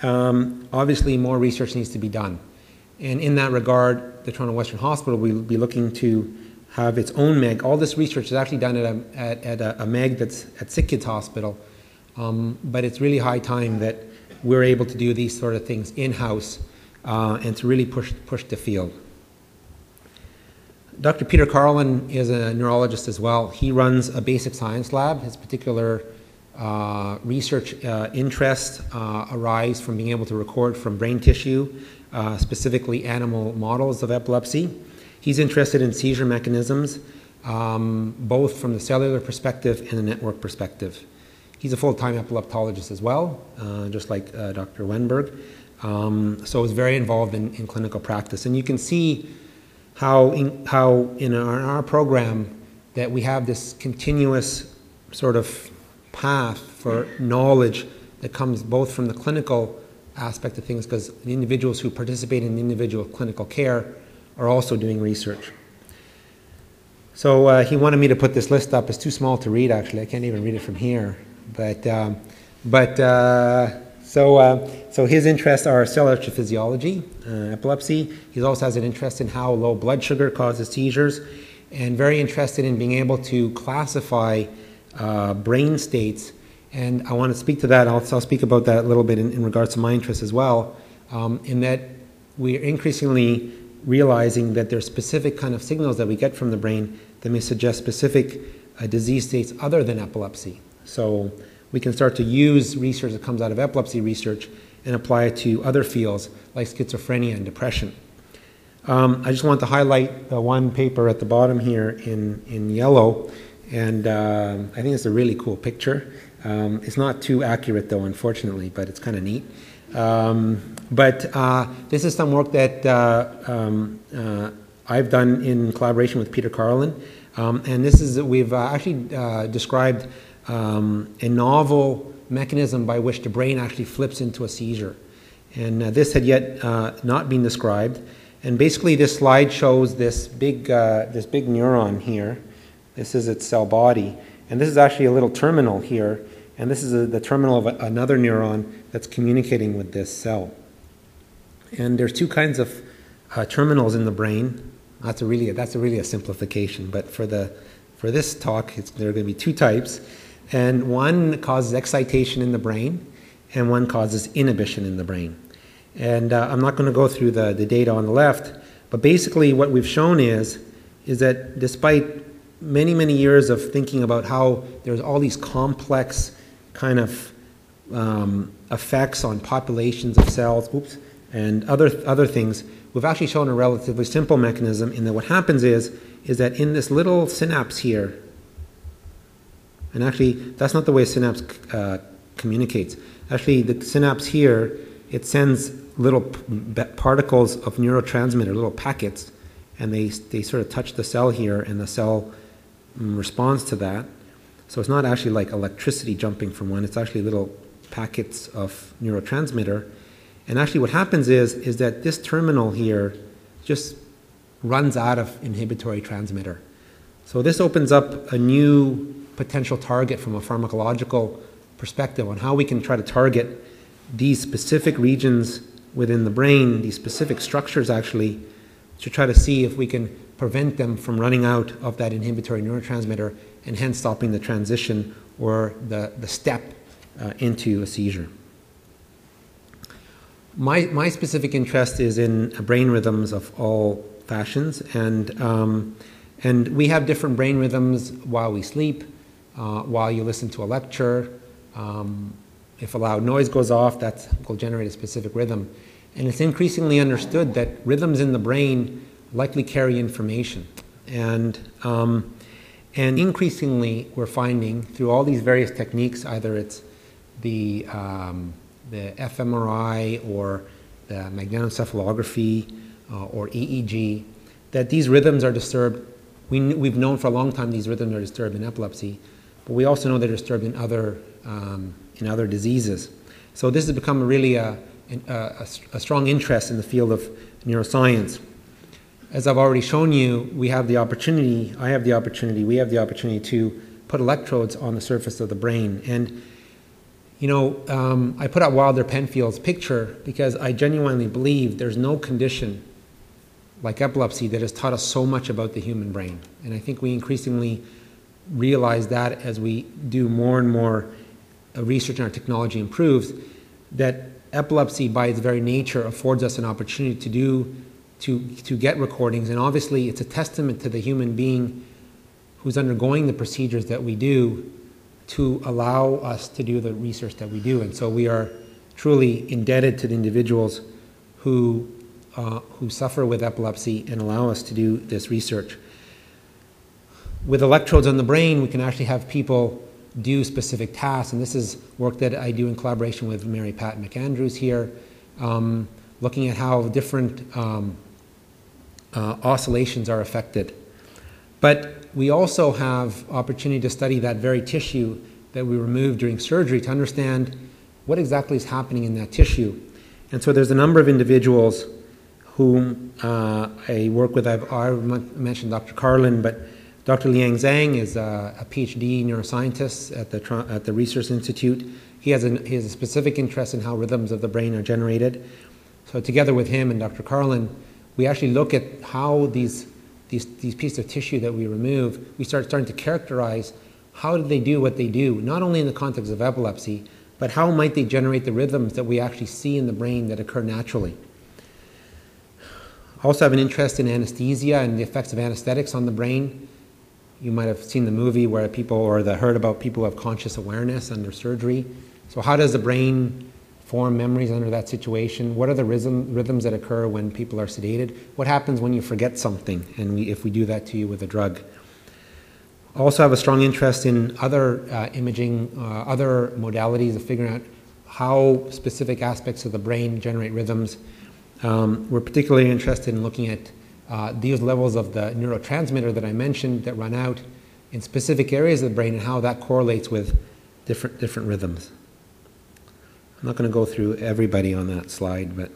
obviously more research needs to be done. And in that regard, the Toronto Western Hospital will be looking to have its own MEG. All this research is actually done at a MEG that's at Sick Kids Hospital, but it's really high time that we're able to do these sort of things in-house and to really push the field. Dr. Peter Carlin is a neurologist as well. He runs a basic science lab. His particular research interests arise from being able to record from brain tissue, specifically animal models of epilepsy. He's interested in seizure mechanisms, both from the cellular perspective and the network perspective. He's a full-time epileptologist as well, just like Dr. Wenberg, so is very involved in clinical practice. And you can see how in our program that we have this continuous sort of path for knowledge that comes both from the clinical aspect of things, because the individuals who participate in individual clinical care are also doing research. So he wanted me to put this list up. It's too small to read, actually. I can't even read it from here. So his interests are cellular physiology, epilepsy. He also has an interest in how low blood sugar causes seizures, and very interested in being able to classify brain states. And I want to speak to that. I'll speak about that a little bit in regards to my interest as well, in that we're increasingly realizing that there's specific kind of signals that we get from the brain that may suggest specific disease states other than epilepsy. So we can start to use research that comes out of epilepsy research and apply it to other fields like schizophrenia and depression. I just want to highlight the one paper at the bottom here in yellow, and I think it's a really cool picture. It's not too accurate though, unfortunately, but it's kind of neat. This is some work that I've done in collaboration with Peter Carlin, and this is we've actually described a novel mechanism by which the brain actually flips into a seizure, and this had yet not been described. And basically, this slide shows this big neuron here. This is its cell body, and this is actually a little terminal here. And this is the terminal of another neuron that's communicating with this cell. And there's two kinds of terminals in the brain. That's really a simplification, but for this talk, there are going to be two types. And one causes excitation in the brain, and one causes inhibition in the brain. And I'm not going to go through the data on the left, but basically what we've shown is that despite many, many years of thinking about how there's all these complex kind of effects on populations of cells, and other things, we've actually shown a relatively simple mechanism in that what happens is that in this little synapse here, and actually that's not the way a synapse communicates. Actually, the synapse here, it sends little particles of neurotransmitter, little packets, and they sort of touch the cell here, and the cell responds to that. So it's not actually like electricity jumping from one, it's actually little packets of neurotransmitter. And actually what happens is that this terminal here just runs out of inhibitory transmitter. So this opens up a new potential target from a pharmacological perspective on how we can try to target these specific regions within the brain, these specific structures actually, to try to see if we can prevent them from running out of that inhibitory neurotransmitter and hence stopping the transition or the step into a seizure. My specific interest is in brain rhythms of all fashions, and we have different brain rhythms while we sleep, while you listen to a lecture. If a loud noise goes off, that will generate a specific rhythm. And it's increasingly understood that rhythms in the brain likely carry information. And increasingly, we're finding through all these various techniques, either it's the fMRI or the magnetoencephalography or EEG, that these rhythms are disturbed. We've known for a long time these rhythms are disturbed in epilepsy, but we also know they're disturbed in other diseases. So this has become really a strong interest in the field of neuroscience. As I've already shown you, we have the opportunity to put electrodes on the surface of the brain. And, you know, I put out Wilder Penfield's picture because I genuinely believe there's no condition like epilepsy that has taught us so much about the human brain. And I think we increasingly realize that as we do more and more research and our technology improves, that epilepsy by its very nature affords us an opportunity to get recordings. And obviously it's a testament to the human being who's undergoing the procedures that we do to allow us to do the research that we do. And so we are truly indebted to the individuals who suffer with epilepsy and allow us to do this research. With electrodes on the brain, we can actually have people do specific tasks, and this is work that I do in collaboration with Mary Pat McAndrews here, looking at how different oscillations are affected. But we also have opportunity to study that very tissue that we remove during surgery to understand what exactly is happening in that tissue. And so there's a number of individuals whom I work with. I've mentioned Dr. Carlin, but Dr. Liang Zhang is a PhD neuroscientist at the Research Institute. He has a specific interest in how rhythms of the brain are generated. So together with him and Dr. Carlin, we actually look at how these pieces of tissue that we remove, we starting to characterize how do they do what they do, not only in the context of epilepsy, but how might they generate the rhythms that we actually see in the brain that occur naturally. I also have an interest in anesthesia and the effects of anesthetics on the brain. You might have seen the movie where people, or heard about people who have conscious awareness under surgery. So how does the brain form memories under that situation? What are the rhythms that occur when people are sedated? What happens when you forget something, and if we do that to you with a drug? I also have a strong interest in other imaging, other modalities of figuring out how specific aspects of the brain generate rhythms. We're particularly interested in looking at these levels of the neurotransmitter that I mentioned that run out in specific areas of the brain and how that correlates with different rhythms. I'm not going to go through everybody on that slide, but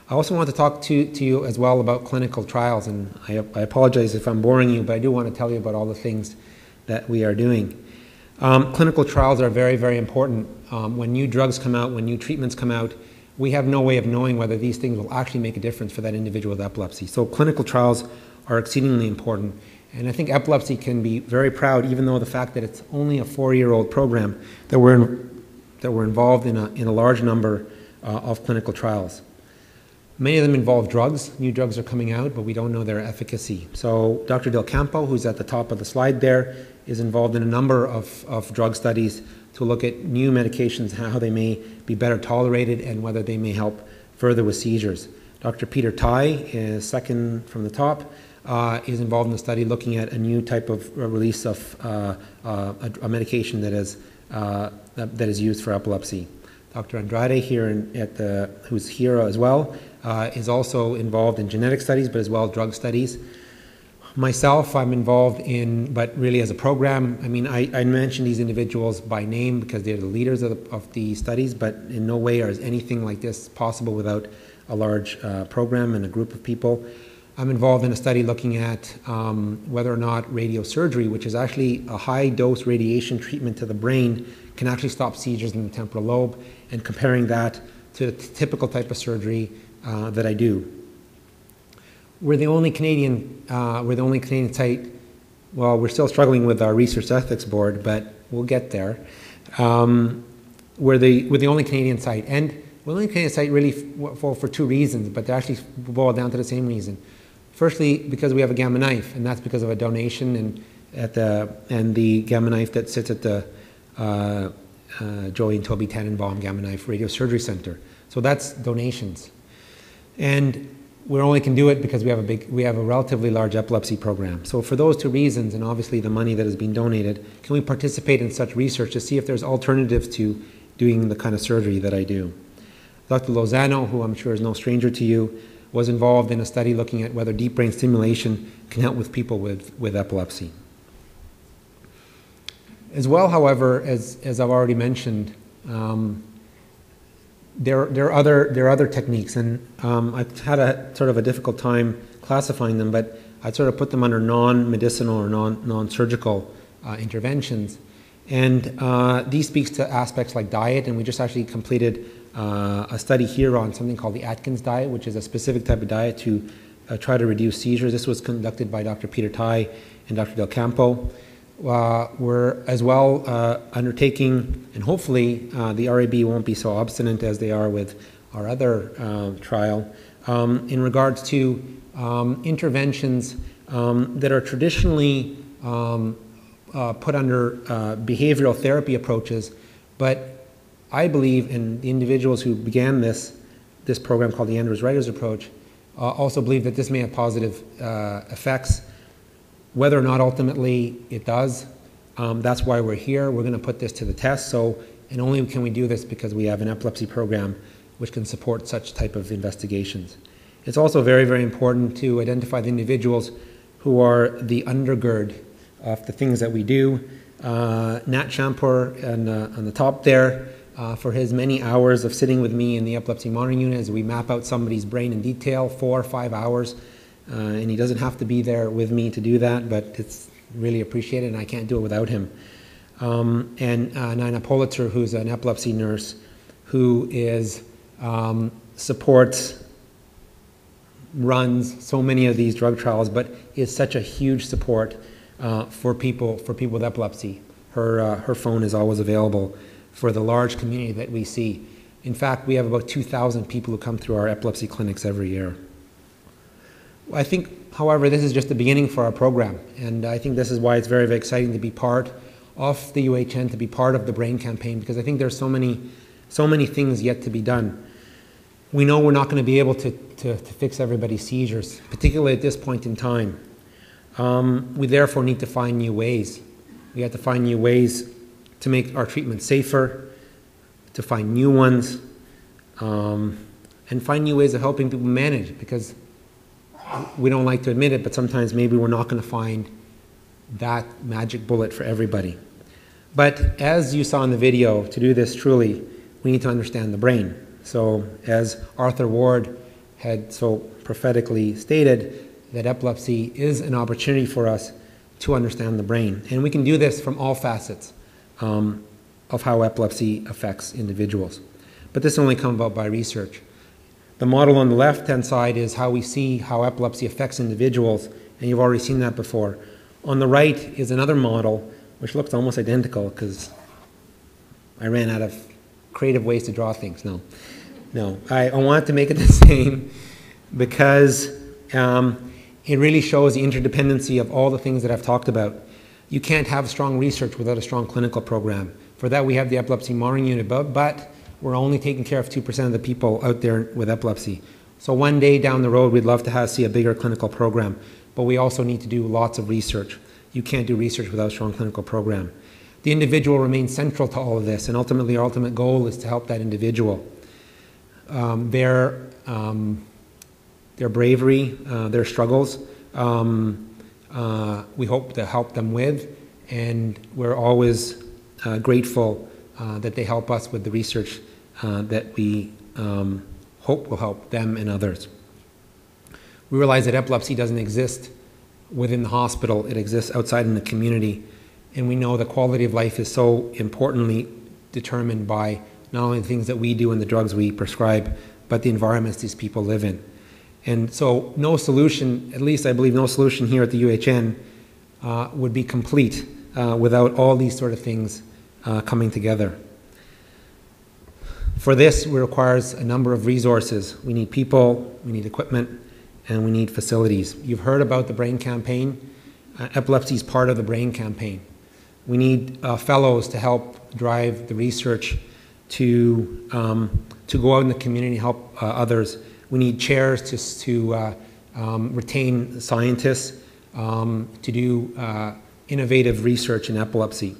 I also want to talk to you as well about clinical trials, and I apologize if I'm boring you, but I do want to tell you about all the things that we are doing. Clinical trials are very, very important. When new drugs come out, when new treatments come out, we have no way of knowing whether these things will actually make a difference for that individual with epilepsy. So clinical trials are exceedingly important. And I think epilepsy can be very proud, even though the fact that it's only a 4-year-old program, that we're involved in a large number of clinical trials. Many of them involve drugs. New drugs are coming out, but we don't know their efficacy. So Dr. Del Campo, who's at the top of the slide there, is involved in a number of drug studies to look at new medications, how they may be better tolerated and whether they may help further with seizures. Dr. Peter Tai is second from the top, is involved in the study looking at a new type of release of a medication that is used for epilepsy. Dr. Andrade here who's here as well, is also involved in genetic studies, but as well as drug studies. Myself, I'm involved in, but really as a program. I mean, I mention these individuals by name because they're the leaders of the studies, but in no way is anything like this possible without a large program and a group of people. I'm involved in a study looking at whether or not radiosurgery, which is actually a high-dose radiation treatment to the brain, can actually stop seizures in the temporal lobe, and comparing that to the typical type of surgery that I do. We're the only Canadian site. Well, we're still struggling with our research ethics board, but we'll get there. We're the only Canadian site, and we're the only Canadian site really for two reasons, but they actually boil down to the same reason. Firstly, because we have a gamma knife, and that's because of a donation and the gamma knife that sits at the Joey and Toby Tannenbaum Gamma Knife Radiosurgery Center. So that's donations, and we only can do it because we have a relatively large epilepsy program. So for those two reasons, and obviously the money that has been donated, can we participate in such research to see if there's alternatives to doing the kind of surgery that I do? Dr. Lozano, who I'm sure is no stranger to you, was involved in a study looking at whether deep brain stimulation can help with people with epilepsy. As well, however, as I've already mentioned, there are other techniques, and I've had a sort of a difficult time classifying them, but I'd sort of put them under non-medicinal or non-surgical interventions. And these speaks to aspects like diet, and we just actually completed a study here on something called the Atkins diet, which is a specific type of diet to try to reduce seizures. This was conducted by Dr. Peter Tai and Dr. Del Campo. We're as well undertaking, and hopefully the RAB won't be so obstinate as they are with our other trial, in regards to interventions that are traditionally put under behavioral therapy approaches, but I believe, and the individuals who began this program called the Andrews Writers approach also believe that this may have positive effects. Whether or not ultimately it does, that's why we're here. We're going to put this to the test. So, and only can we do this because we have an epilepsy program which can support such type of investigations. It's also very, very important to identify the individuals who are the undergird of the things that we do. Nat Champur on the top there, for his many hours of sitting with me in the epilepsy monitoring unit as we map out somebody's brain in detail, 4 or 5 hours. And he doesn't have to be there with me to do that, but it's really appreciated, and I can't do it without him. And Nina Politzer, who's an epilepsy nurse, who is supports, runs so many of these drug trials, but is such a huge support for people with epilepsy. Her phone is always available for the large community that we see. In fact, we have about 2,000 people who come through our epilepsy clinics every year. I think, however, this is just the beginning for our program, and I think this is why it's very, very exciting to be part of the UHN, to be part of the brain campaign, because I think there's so many things yet to be done. We know we're not going to be able to fix everybody's seizures, particularly at this point in time. We therefore need to find new ways. We have to find new ways to make our treatment safer, to find new ones, and find new ways of helping people manage, because we don't like to admit it, but sometimes maybe we're not going to find that magic bullet for everybody. But as you saw in the video, to do this truly, we need to understand the brain. So as Arthur Ward had so prophetically stated, that epilepsy is an opportunity for us to understand the brain. And we can do this from all facets of how epilepsy affects individuals. But this only comes about by research. The model on the left-hand side is how we see how epilepsy affects individuals, and you've already seen that before. On the right is another model, which looks almost identical, because I ran out of creative ways to draw things. No, I wanted to make it the same because it really shows the interdependency of all the things that I've talked about. You can't have strong research without a strong clinical program. For that, we have the epilepsy monitoring unit, but we're only taking care of 2% of the people out there with epilepsy. So one day down the road, we'd love to see a bigger clinical program, but we also need to do lots of research. You can't do research without a strong clinical program. The individual remains central to all of this, and ultimately our ultimate goal is to help that individual. Their bravery, their struggles, we hope to help them with, and we're always grateful that they help us with the research that we hope will help them and others. We realize that epilepsy doesn't exist within the hospital, it exists outside in the community, and we know the quality of life is so importantly determined by not only the things that we do and the drugs we prescribe, but the environments these people live in. And so no solution, at least I believe no solution here at the UHN would be complete without all these sort of things coming together. For this, it requires a number of resources. We need people, we need equipment, and we need facilities. You've heard about the brain campaign. Epilepsy is part of the brain campaign. We need fellows to help drive the research, to go out in the community and help others. We need chairs to retain scientists to do innovative research in epilepsy.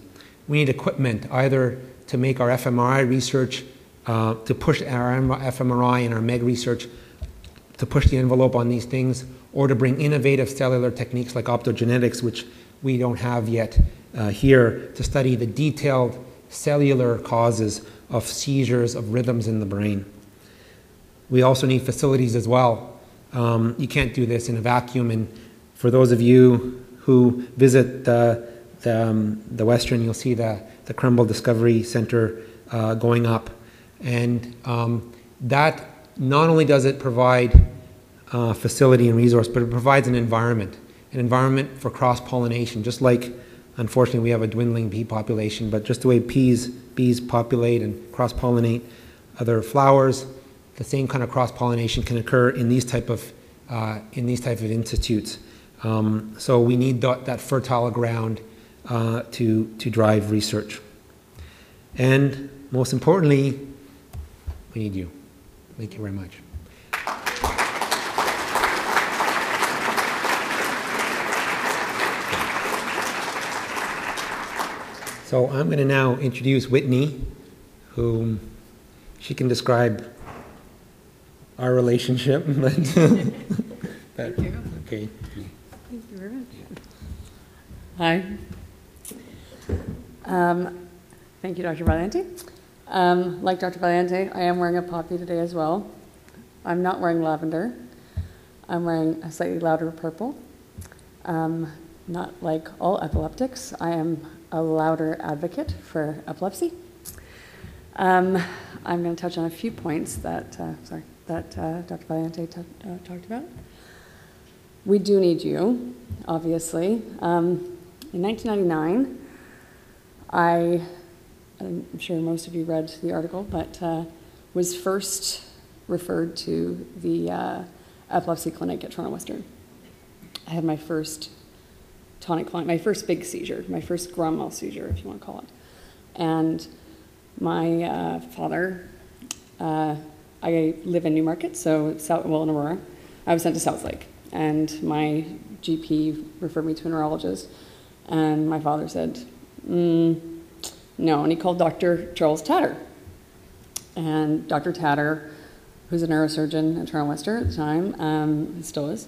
We need equipment, either to make our fMRI research, to push our fMRI and our MEG research, to push the envelope on these things, or to bring innovative cellular techniques like optogenetics, which we don't have yet, here to study the detailed cellular causes of seizures, of rhythms in the brain. We also need facilities as well. You can't do this in a vacuum, and for those of you who visit the Western, you'll see the Krembil Discovery Center going up. And that not only does it provide facility and resource, but it provides an environment for cross-pollination, just like, unfortunately, we have a dwindling bee population, but just the way bees populate and cross-pollinate other flowers, the same kind of cross-pollination can occur in these type of institutes. So we need that fertile ground to drive research. And most importantly, we need you. Thank you very much. So I'm going to now introduce Whitney, whom she can describe our relationship. Thank you. Okay. Thank you very much. Hi. Thank you, Dr. Valiante. Like Dr. Valiante, I am wearing a poppy today as well. I'm not wearing lavender. I'm wearing a slightly louder purple. Not like all epileptics, I am a louder advocate for epilepsy. I'm going to touch on a few points that Dr. Valiante talked about. We do need you, obviously. In 1999, I'm sure most of you read the article, but was first referred to the epilepsy clinic at Toronto Western. I had my first tonic-clonic, my first big seizure, my first grand mal seizure, if you want to call it. And my father, I live in Newmarket, so in Aurora. I was sent to South Lake, and my GP referred me to a neurologist, and my father said, no, and he called Dr. Charles Tatter. And Dr. Tatter, who's a neurosurgeon at Toronto Western at the time, still is,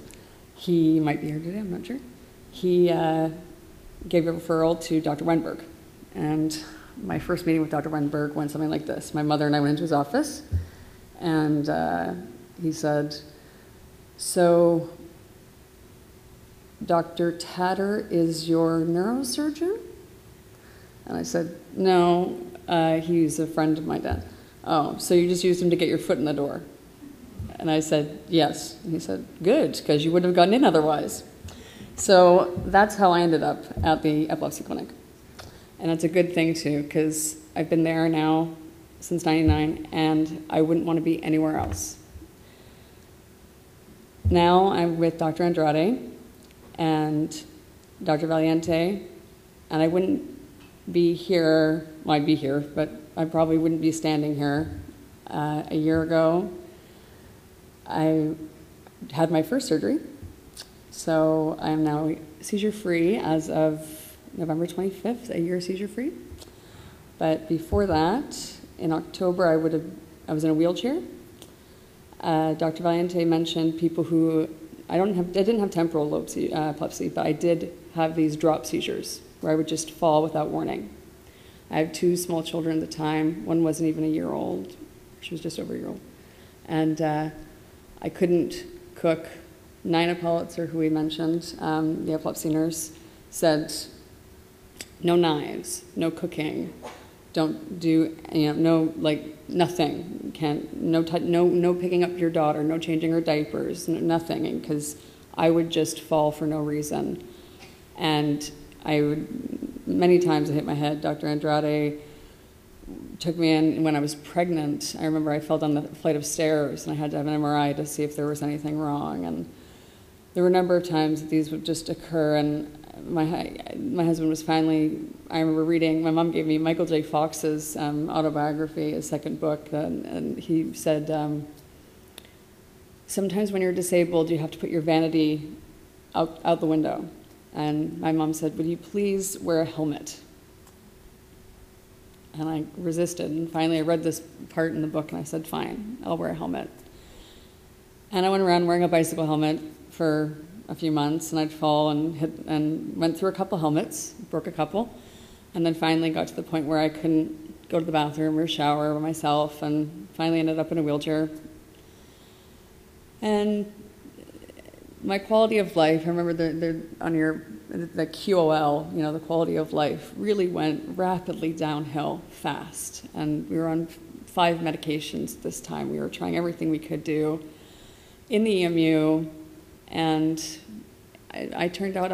he might be here today, I'm not sure. He gave a referral to Dr. Wenberg. And my first meeting with Dr. Wenberg went something like this. My mother and I went into his office, and he said, so Dr. Tatter is your neurosurgeon? And I said, no, he's a friend of my dad. Oh, so you just used him to get your foot in the door? And I said, yes. And he said, good, because you wouldn't have gotten in otherwise. So that's how I ended up at the epilepsy clinic. And it's a good thing, too, because I've been there now since '99, and I wouldn't want to be anywhere else. Now I'm with Dr. Andrade and Dr. Valiante, and I wouldn't be here, well, I'd be here, but I probably wouldn't be standing here. A year ago, I had my first surgery. So I am now seizure-free as of November 25th, a year seizure-free. But before that, in October, I was in a wheelchair. Dr. Valiante mentioned people who, I didn't have temporal lobe epilepsy, but I did have these drop seizures where I would just fall without warning. I had two small children at the time. One wasn't even a year old. She was just over a year old. And I couldn't cook. Nina Politzer, who we mentioned, the epilepsy nurse, said, no knives, no cooking, don't do, nothing. No picking up your daughter, no changing her diapers, nothing, because I would just fall for no reason. And many times I hit my head. Dr. Andrade took me in when I was pregnant. I remember I fell down the flight of stairs, and I had to have an MRI to see if there was anything wrong. And there were a number of times that these would just occur, and my husband was finally, I remember reading, my mom gave me Michael J. Fox's autobiography, his second book, and he said, sometimes when you're disabled, you have to put your vanity out the window. And my mom said, would you please wear a helmet? And I resisted, and finally I read this part in the book, and I said, fine, I'll wear a helmet. And I went around wearing a bicycle helmet for a few months, and I'd fall and went through a couple helmets, broke a couple, and then finally got to the point where I couldn't go to the bathroom or shower by myself, and finally ended up in a wheelchair. And my quality of life, I remember the QOL, you know, the quality of life really went rapidly downhill fast. And we were on 5 medications this time. We were trying everything we could do in the EMU, and I turned out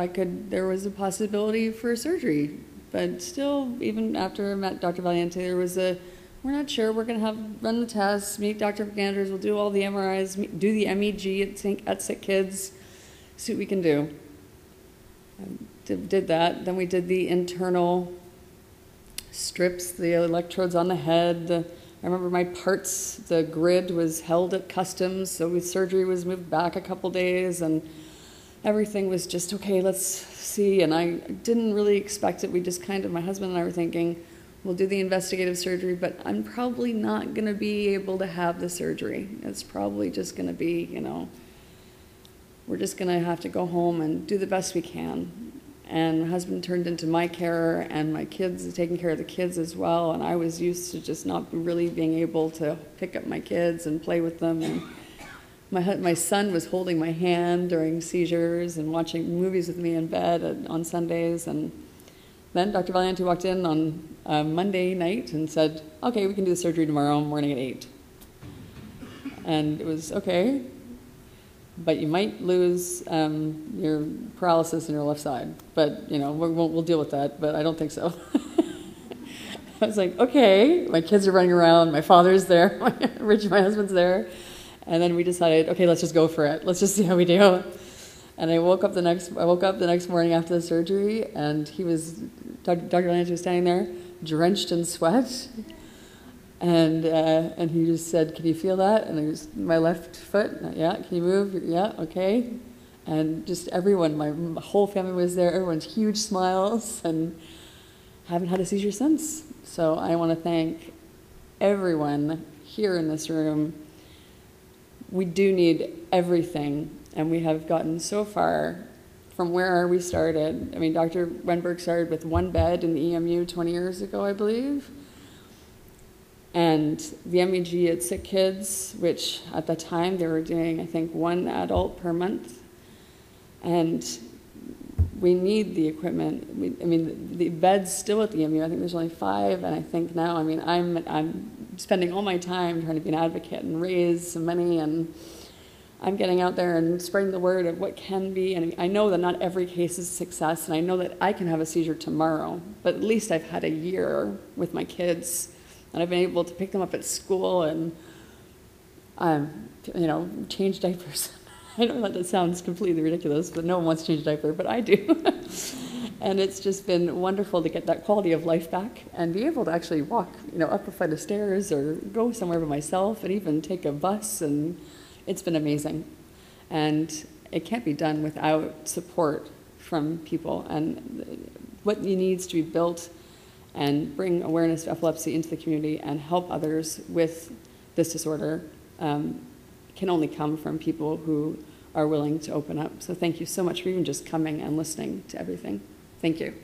there was a possibility for surgery. But still, even after I met Dr. Valiante, there was we're not sure, we're going to run the tests, meet Dr. Ganders, we'll do all the MRIs, do the MEG at sick kids, see what we can do. Did that. Then we did the internal strips, the electrodes on the head. I remember my parts, the grid was held at customs, so surgery was moved back a couple days, and everything was just, okay, let's see. And I didn't really expect it. We just my husband and I were thinking, we'll do the investigative surgery, but I'm probably not going to be able to have the surgery. It's probably just going to be, you know, we're just going to have to go home and do the best we can. And my husband turned into my carer, and my kids, taking care of the kids as well. And I was used to just not really being able to pick up my kids and play with them. And my son was holding my hand during seizures and watching movies with me in bed on Sundays. And then Dr. Valiante walked in on Monday night and said, okay, we can do the surgery tomorrow morning at 8. And it was, okay, but you might lose your paralysis in your left side. But, you know, we'll deal with that, but I don't think so. I was like, okay, my kids are running around, my father's there, Richie, my husband's there. And then we decided, okay, let's just go for it. Let's just see how we do. And I woke up the next morning after the surgery, and Dr. Valiante was standing there, drenched in sweat. And he just said, can you feel that? And I was, my left foot, yeah, can you move? Yeah, okay. And just everyone, my whole family was there, everyone's huge smiles, and haven't had a seizure since. So I want to thank everyone here in this room. We do need everything, and we have gotten so far from where we started. I mean, Dr. Wenberg started with 1 bed in the EMU 20 years ago, I believe. And the MEG at sick kids, which at the time they were doing, I think, 1 adult per month. And we need the equipment. I mean, the beds still at the EMU, I think there's only 5, and I think now, I mean, I'm spending all my time trying to be an advocate and raise some money, and I'm getting out there and spreading the word of what can be. And I know that not every case is a success, and I know that I can have a seizure tomorrow, but at least I've had a year with my kids. And I've been able to pick them up at school and, you know, change diapers. I know that sounds completely ridiculous, but no one wants to change a diaper, but I do. And it's just been wonderful to get that quality of life back and be able to actually walk, you know, up a flight of stairs or go somewhere by myself and even take a bus. And it's been amazing. And it can't be done without support from people. And what needs to be built and bring awareness of epilepsy into the community and help others with this disorder can only come from people who are willing to open up. So thank you so much for even just coming and listening to everything. Thank you.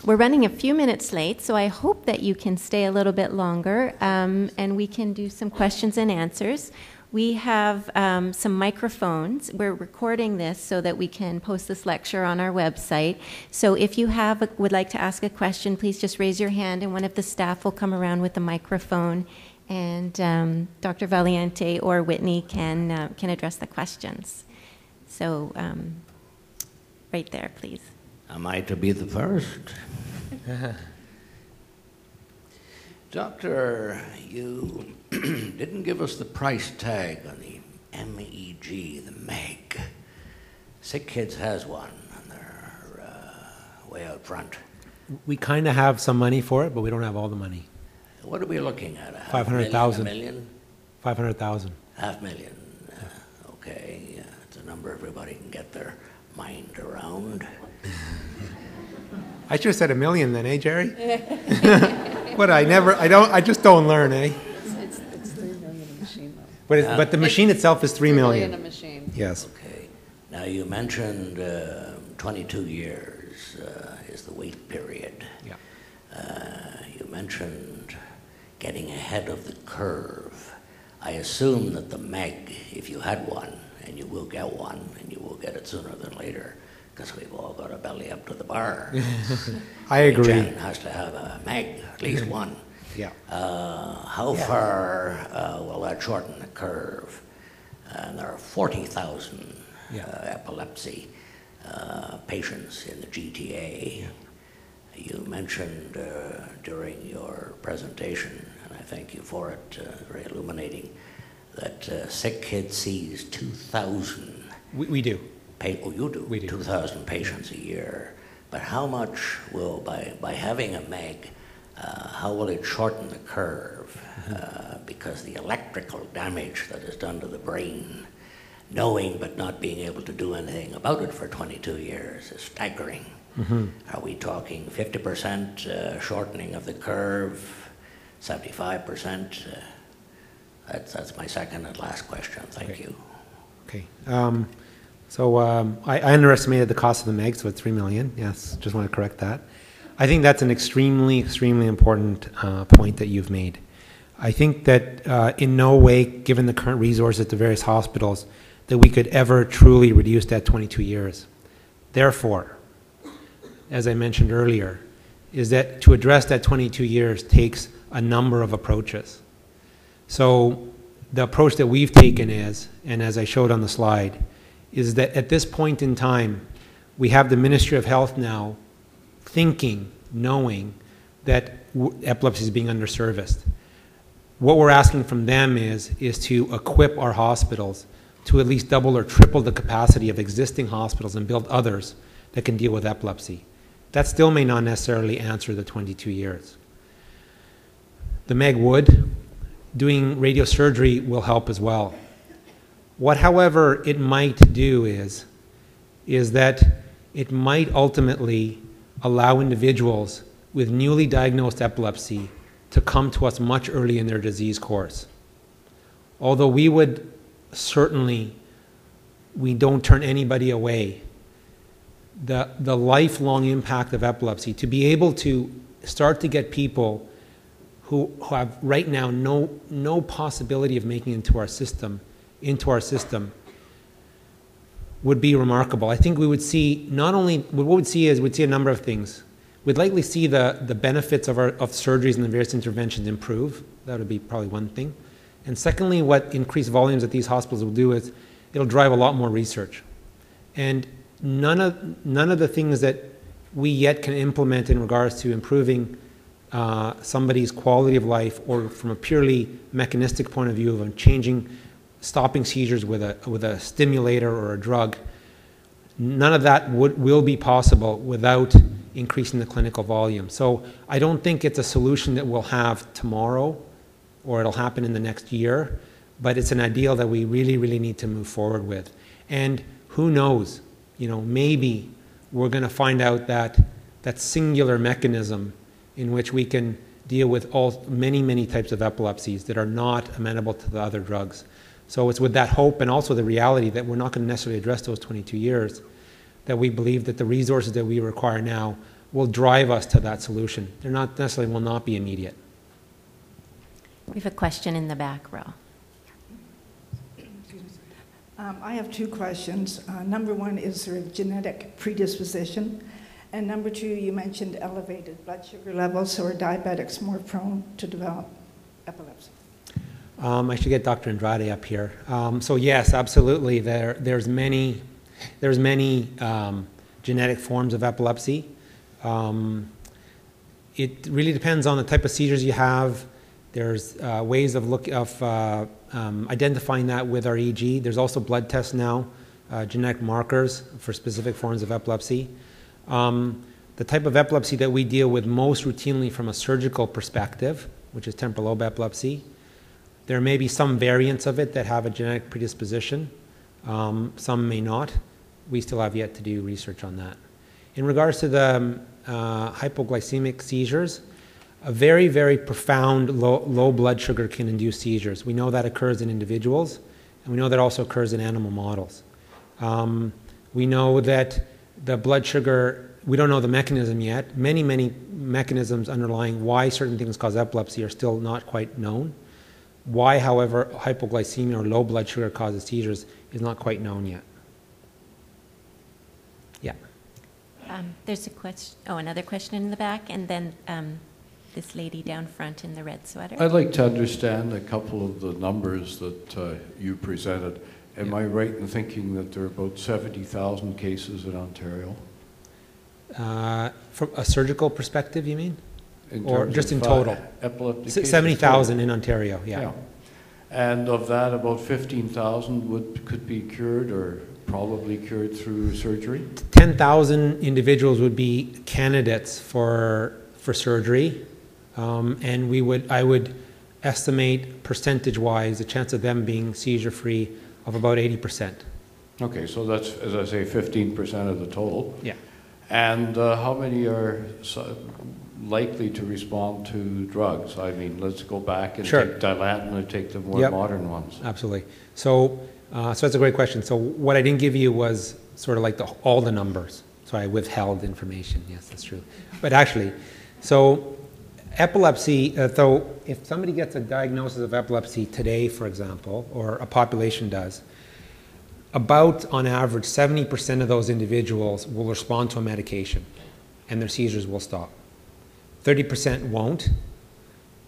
We're running a few minutes late, so I hope that you can stay a little bit longer and we can do some questions and answers. We have some microphones. We're recording this so that we can post this lecture on our website. So if you would like to ask a question, please just raise your hand and one of the staff will come around with the microphone, and Dr. Valiante or Whitney can address the questions. So right there, please. Am I to be the first? Doctor, you didn't give us the price tag on the MEG, the MEG. Sick Kids has one, and they're way out front. We kind of have some money for it, but we don't have all the money. What are we looking at? 500,000. $1 million? 500,000. $500,000. Okay, yeah, it's a number everybody can get there. mind around. I should have said 1 million then, eh, Jerry? But I just don't learn, eh? It's 3 million a machine, though. But the machine itself is 3 million. 3 million a machine. Yes. Okay. Now you mentioned 22 years is the wait period. Yeah. You mentioned getting ahead of the curve. I assume that the MEG, if you had one, and you will get one, and you will get it sooner than later, because we've all got a belly up to the bar. I agree. Jen has to have a MEG, at least one. Yeah. How far will that shorten the curve? And there are 40,000 epilepsy patients in the GTA. You mentioned during your presentation, and I thank you for it, very illuminating, that Sick Kids sees 2,000. We do. Oh, you do? We do. 2,000 patients a year. But how much will, by having a MEG, how will it shorten the curve? Because the electrical damage that is done to the brain, knowing but not being able to do anything about it for 22 years, is staggering. Are we talking 50% shortening of the curve, 75%? That's my second and last question. Thank you. Okay. So I underestimated the cost of the MEG, so it's 3 million. Yes, just want to correct that. I think that's an extremely, extremely important point that you've made. I think that in no way, given the current resources at the various hospitals, that we could ever truly reduce that 22 years. Therefore, as I mentioned earlier, is that to address that 22 years takes a number of approaches. So the approach that we've taken is, and as I showed on the slide, is that at this point in time, we have the Ministry of Health now thinking, knowing that epilepsy is being underserviced. What we're asking from them is to equip our hospitals to at least double or triple the capacity of existing hospitals and build others that can deal with epilepsy. That still may not necessarily answer the 22 years. The MEG would. Doing radiosurgery will help as well. What, however, it might do is that it might ultimately allow individuals with newly diagnosed epilepsy to come to us much early in their disease course. Although we would certainly, we don't turn anybody away, the lifelong impact of epilepsy, to be able to start to get people who have right now no possibility of making it into our system, would be remarkable. I think we would see not only, what we'd see is we'd see a number of things. We'd likely see the benefits of surgeries and the various interventions improve. That would be probably one thing. And secondly, what increased volumes at these hospitals will do is it'll drive a lot more research. And none of the things that we yet can implement in regards to improving somebody's quality of life, or from a purely mechanistic point of view of stopping seizures with a stimulator or a drug, none of that will be possible without increasing the clinical volume. So I don't think it's a solution that we'll have tomorrow or it'll happen in the next year, but it's an ideal that we really, really need to move forward with. And who knows, maybe we're going to find out that singular mechanism in which we can deal with many types of epilepsies that are not amenable to the other drugs. So it's with that hope and also the reality that we're not going to necessarily address those 22 years that we believe that the resources that we require now will drive us to that solution. They're not necessarily will not be immediate. We have a question in the back row. I have two questions. Number one, is there a genetic predisposition? And number two, you mentioned elevated blood sugar levels, so are diabetics more prone to develop epilepsy? I should get Dr. Andrade up here. So yes, absolutely. There's many genetic forms of epilepsy. It really depends on the type of seizures you have. There's ways of identifying that with our EEG. There's also blood tests now, genetic markers for specific forms of epilepsy. The type of epilepsy that we deal with most routinely from a surgical perspective, which is temporal lobe epilepsy, there may be some variants of it that have a genetic predisposition. Some may not. we still have yet to do research on that. In regards to the hypoglycemic seizures, a very, very profound low blood sugar can induce seizures. We know that occurs in individuals, and we know that also occurs in animal models. We know that the blood sugar, we don't know the mechanism yet. Many, many mechanisms underlying why certain things cause epilepsy are still not quite known. Why, however, hypoglycemia or low blood sugar causes seizures is not quite known yet. Yeah. There's a question, another question in the back, and then this lady down front in the red sweater. I'd like to understand a couple of the numbers that you presented. Am I right in thinking that there are about 70,000 cases in Ontario? From a surgical perspective, you mean? Or just in total? Epileptic cases? 70,000 in Ontario, yeah. And of that, about 15,000 could be cured or probably cured through surgery? 10,000 individuals would be candidates for surgery, and I would estimate percentage-wise the chance of them being seizure-free of about 80%. Okay, so that's, as I say, 15% of the total. Yeah. And how many are likely to respond to drugs? I mean, let's go back and take Dilantin and take the more modern ones. Absolutely. So that's a great question. So what I didn't give you was sort of like all the numbers. So I withheld information. Yes, that's true. But actually, so epilepsy, though, if somebody gets a diagnosis of epilepsy today, for example, or a population does, about, on average, 70% of those individuals will respond to a medication, and their seizures will stop. 30% won't,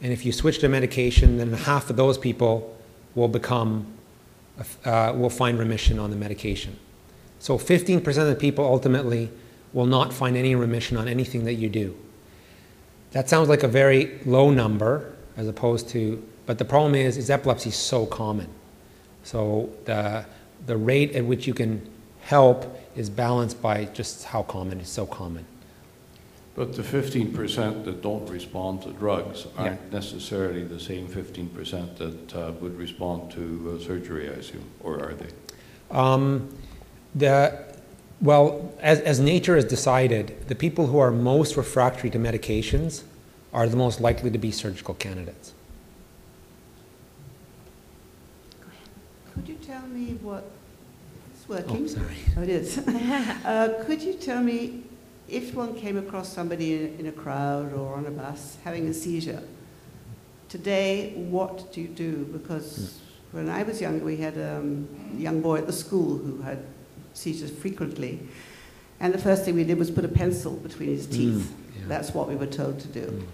and if you switch to medication, then half of those people will will find remission on the medication. So 15% of the people ultimately will not find any remission on anything that you do. That sounds like a very low number, as opposed to, but the problem is epilepsy is so common. So the rate at which you can help is balanced by just how common it's so common. But the 15% that don't respond to drugs aren't necessarily the same 15% that would respond to surgery, I assume, or are they? Well, as nature has decided, the people who are most refractory to medications are the most likely to be surgical candidates. Could you tell me what is working? Oh, sorry. Oh, it is. Could you tell me if one came across somebody in a crowd or on a bus having a seizure, today, what do you do? Because when I was younger, we had a young boy at the school who had seizures frequently. And the first thing we did was put a pencil between his teeth. That's what we were told to do.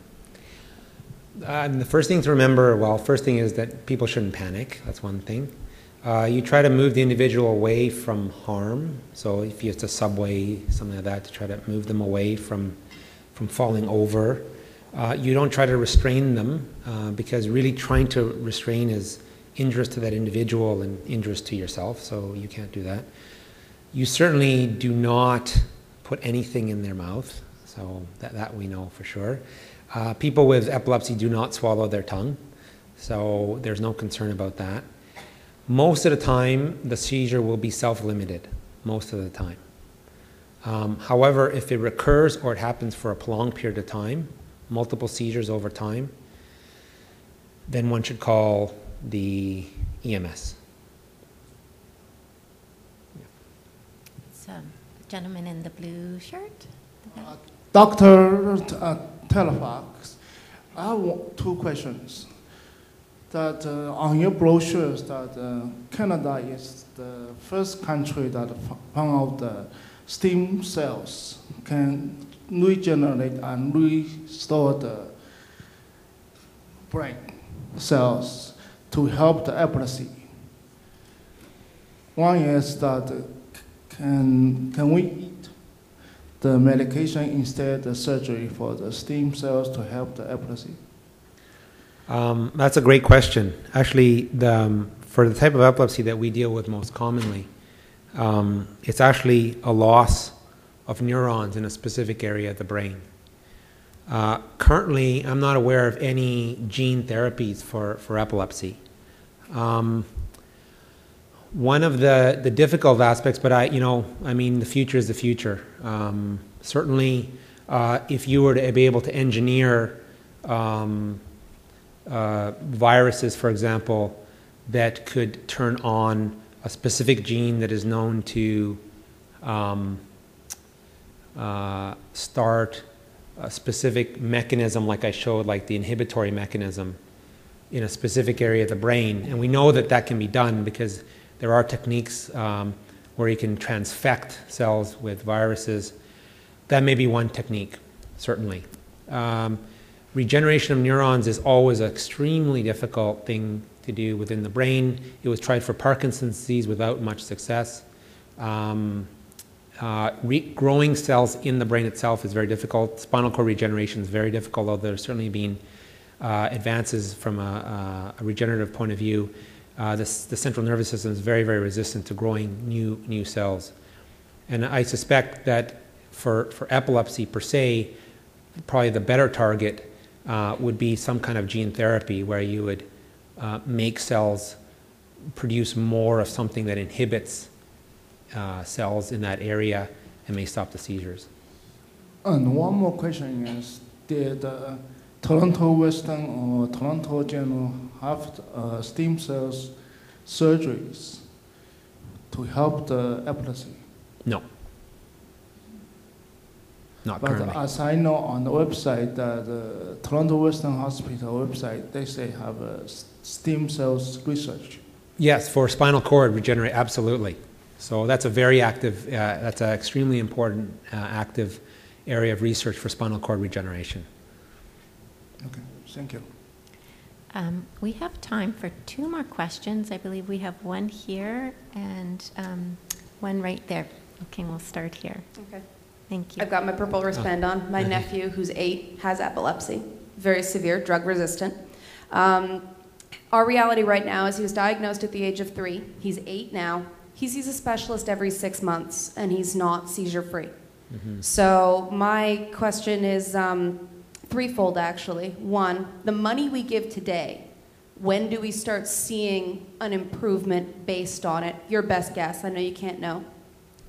The first thing to remember, well, first thing is that people shouldn't panic. That's one thing. You try to move the individual away from harm. So if it's a subway, something like that, to try to move them away from falling over. You don't try to restrain them because really trying to restrain is injurious to that individual and injurious to yourself, so you can't do that. You certainly do not put anything in their mouth, so that we know for sure. People with epilepsy do not swallow their tongue, so there's no concern about that. Most of the time, the seizure will be self-limited, most of the time. However, if it recurs or it happens for a prolonged period of time, multiple seizures over time, then one should call the EMS. So, the gentleman in the blue shirt. Dr. Telefax, I have two questions. That on your brochures, that Canada is the first country that found out the stem cells can regenerate and restore the brain cells to help the epilepsy. One is that can we eat the medication instead of surgery for the stem cells to help the epilepsy? That's a great question. Actually, for the type of epilepsy that we deal with most commonly, it's actually a loss of neurons in a specific area of the brain. Currently, I'm not aware of any gene therapies for epilepsy. One of the difficult aspects, but I mean, the future is the future. Certainly, if you were to be able to engineer viruses, for example, that could turn on a specific gene that is known to start a specific mechanism, like I showed, like the inhibitory mechanism in a specific area of the brain. And we know that that can be done because there are techniques where you can transfect cells with viruses. That may be one technique, certainly. Regeneration of neurons is always an extremely difficult thing to do within the brain. It was tried for Parkinson's disease without much success. Growing cells in the brain itself is very difficult. Spinal cord regeneration is very difficult, although there's certainly been advances from a regenerative point of view. The central nervous system is very, very resistant to growing new cells. And I suspect that for epilepsy per se, probably the better target would be some kind of gene therapy where you would make cells produce more of something that inhibits cells in that area and may stop the seizures. And one more question is, did Toronto Western or Toronto General have stem cells surgeries to help the epilepsy? No. Not but currently. As I know on the website, the Toronto Western Hospital website, they say have a stem cells research. Yes, for spinal cord regenerate, absolutely. So that's a very active, that's an extremely important active area of research for spinal cord regeneration. Okay, thank you. We have time for 2 more questions. I believe we have one here and one right there. Okay, we'll start here. Okay. Thank you. I've got my purple wristband on. My nephew, who's 8, has epilepsy, very severe, drug resistant. Our reality right now is he was diagnosed at the age of 3. He's 8 now. He sees a specialist every 6 months, and he's not seizure-free. Mm-hmm. So my question is threefold, actually. 1, the money we give today, when do we start seeing an improvement based on it? Your best guess. I know you can't know.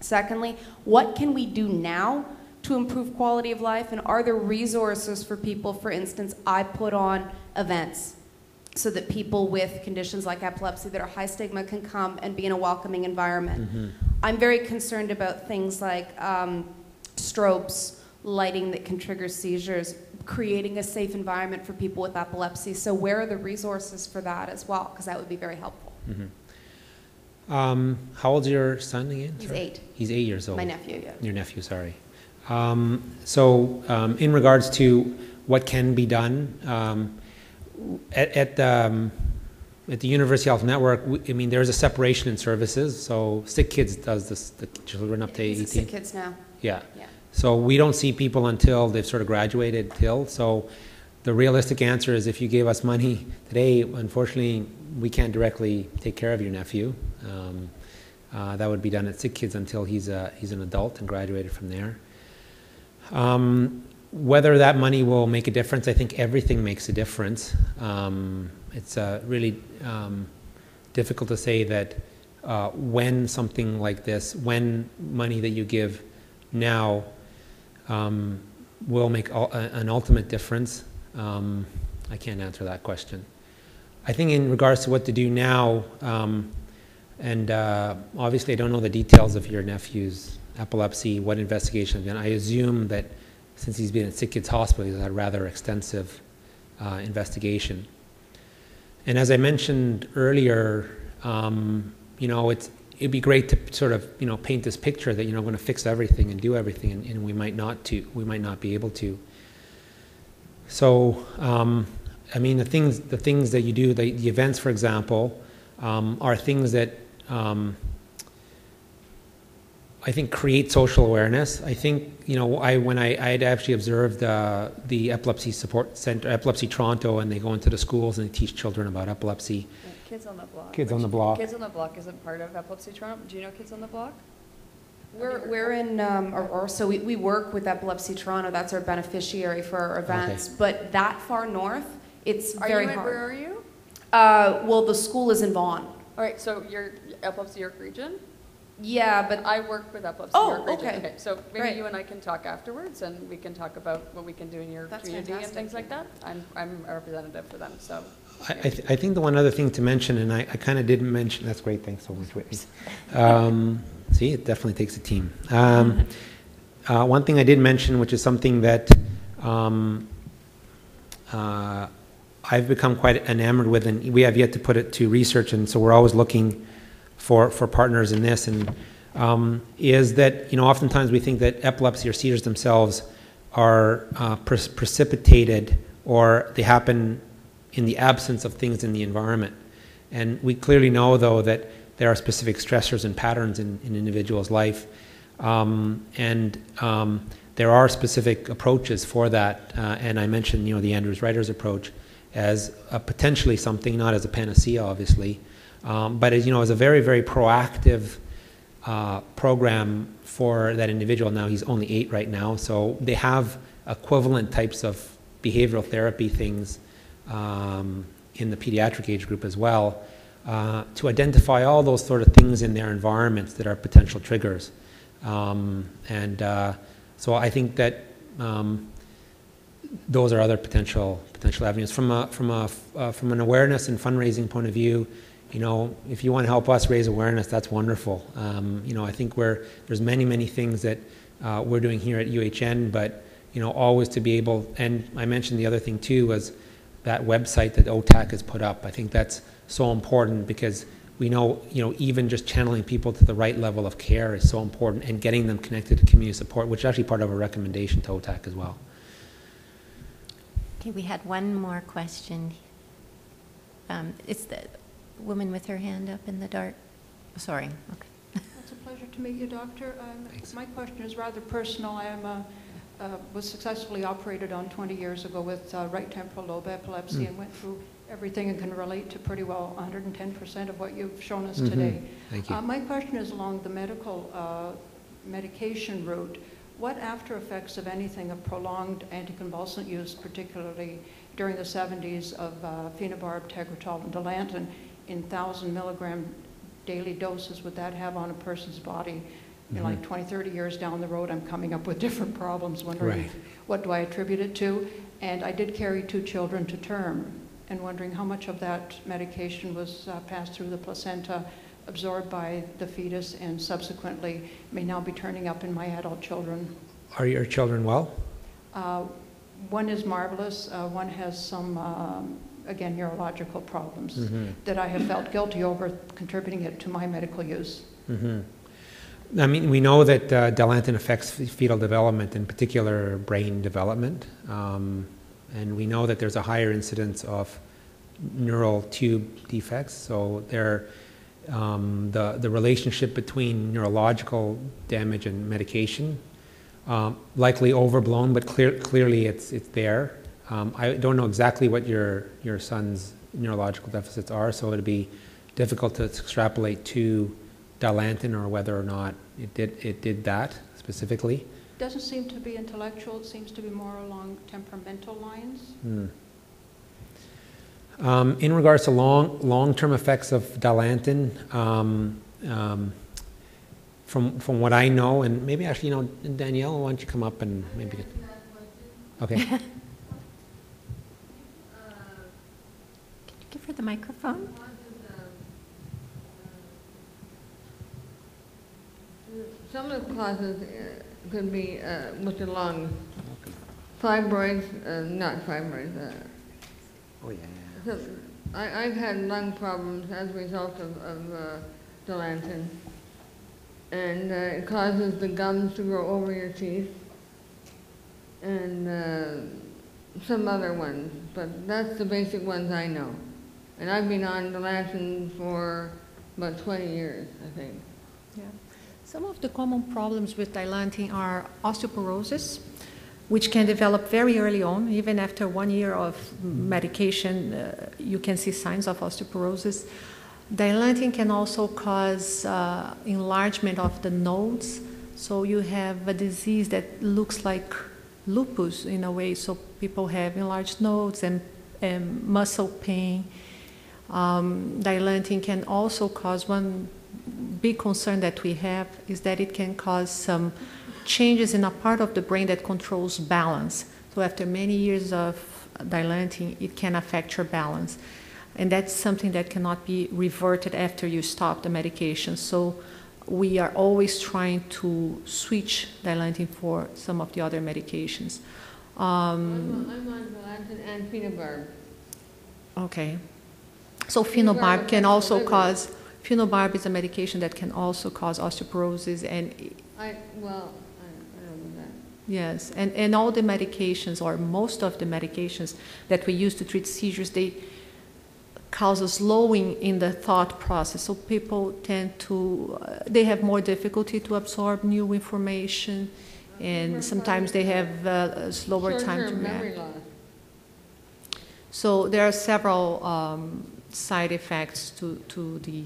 Secondly, what can we do now to improve quality of life? And are there resources for people? For instance, I put on events so that people with conditions like epilepsy that are high stigma can come and be in a welcoming environment. Mm-hmm. I'm very concerned about things like strobes, lighting that can trigger seizures, creating a safe environment for people with epilepsy. So where are the resources for that as well? Because that would be very helpful. Mm-hmm. How old's your son again? He's 8. He's 8 years old. My nephew, yeah. Your nephew, sorry. In regards to what can be done, at the University Health Network, I mean, there's a separation in services. So Sick Kids does this, the children up to 18. Sick Kids now. Yeah. So we don't see people until they've sort of graduated So the realistic answer is if you gave us money today, unfortunately, we can't directly take care of your nephew. That would be done at Sick Kids until he's an adult and graduated from there. Whether that money will make a difference, I think everything makes a difference. It's really difficult to say that when something like this, when money that you give now will make an ultimate difference. I can't answer that question. I think in regards to what to do now, and obviously I don't know the details of your nephew's epilepsy, what investigation, and I assume that since he's been at Sick Kids Hospital, he's had a rather extensive investigation. And as I mentioned earlier, it'd be great to sort of paint this picture that going to fix everything and do everything, and we might not be able to. So I mean, the things that you do, the events, for example, are things that I think create social awareness. I think when I had actually observed the Epilepsy Support Center, Epilepsy Toronto, and they go into the schools and they teach children about epilepsy. Yeah, Kids on the Block. Kids on the Block. Kids on the Block isn't part of Epilepsy Toronto. Do you know Kids on the Block? We're in, so we work with Epilepsy Toronto. That's our beneficiary for our events. Okay. But that far north, it's very hard. Where are you? Well, the school is in Vaughan. All right, so you're Epilepsy York Region? Yeah, but I work with Epilepsy York Region. Okay, so maybe you and I can talk afterwards, and we can talk about what we can do in your community and things like that. I'm a representative for them, so. I think the one other thing to mention, and I kind of didn't mention, that's great, thanks so much, Whitney. See, it definitely takes a team. One thing I did mention, which is something that I've become quite enamored with, and we have yet to put it to research, and so we're always looking for partners in this, and is that, oftentimes we think that epilepsy or seizures themselves are precipitated, or they happen in the absence of things in the environment. And we clearly know, though, that there are specific stressors and patterns in an individual's life, and there are specific approaches for that, and I mentioned, the Andrews-Reiters approach as potentially something, not as a panacea, obviously, but as a very, very proactive program for that individual. Now he's only 8 right now, so they have equivalent types of behavioral therapy things in the pediatric age group as well, to identify all those sort of things in their environments that are potential triggers. So I think that those are other potential avenues. From an awareness and fundraising point of view, if you want to help us raise awareness, that's wonderful. I think there's many things that we're doing here at UHN, but always to be able, and I mentioned the other thing too was that website that OTAC has put up. I think that's so important, because we know, even just channeling people to the right level of care is so important, and getting them connected to community support, which is actually part of a recommendation to OTAC as well. Okay, we had one more question. It's the woman with her hand up in the dark. Oh, sorry. Okay. It's a pleasure to meet you, Doctor. My question is rather personal. I am was successfully operated on 20 years ago with right temporal lobe epilepsy, and went through everything and can relate to pretty well 110% of what you've shown us today. Thank you. My question is along the medication route. What after effects, of anything, of prolonged anticonvulsant use, particularly during the 70s, of phenobarb, Tegretol, and Dilantin in 1,000 milligram daily doses, would that have on a person's body? Like 20, 30 years down the road, I'm coming up with different problems, wondering what do I attribute it to? And I did carry 2 children to term, and wondering how much of that medication was passed through the placenta, absorbed by the fetus, and subsequently may now be turning up in my adult children. Are your children well? One is marvelous. One has some, again, neurological problems that I have felt guilty over contributing it to my medical use. I mean, we know that Dilantin affects fetal development, in particular brain development, and we know that there's a higher incidence of neural tube defects. So the relationship between neurological damage and medication, likely overblown, but clearly it's there. I don't know exactly what your son's neurological deficits are, so it'd be difficult to extrapolate to Dilantin or whether or not it did that specifically. It doesn't seem to be intellectual. It seems to be more along temperamental lines. In regards to long-term effects of Dilantin, from what I know, and maybe actually, Danielle, why don't you come up and maybe get... Okay. Can you give her the microphone? Some of the causes could be with the lung. Fibroids, not fibroids. Oh, yeah. So I've had lung problems as a result of Dilantin. And it causes the gums to grow over your teeth. And some other ones. But that's the basic ones I know. And I've been on Dilantin for about 20 years, I think. Yeah. Some of the common problems with Dilantin are osteoporosis, which can develop very early on. Even after 1 year of medication, you can see signs of osteoporosis. Dilantin can also cause enlargement of the nodes. So you have a disease that looks like lupus in a way. So people have enlarged nodes and muscle pain. Dilantin can also cause, one big concern that we have is that it can cause some changes in a part of the brain that controls balance. So after many years of Dilantin, it can affect your balance. And that's something that cannot be reverted after you stop the medication. So we are always trying to switch Dilantin for some of the other medications. I'm on Dilantin and phenobarb. Okay. So phenobarb can also cause, phenobarb is a medication that can also cause osteoporosis and... I don't know that. Yes, and all the medications, or most of the medications that we use to treat seizures, they cause a slowing in the thought process. So people tend to, they have more difficulty to absorb new information, and sometimes they have a slower time to react. So there are several side effects to the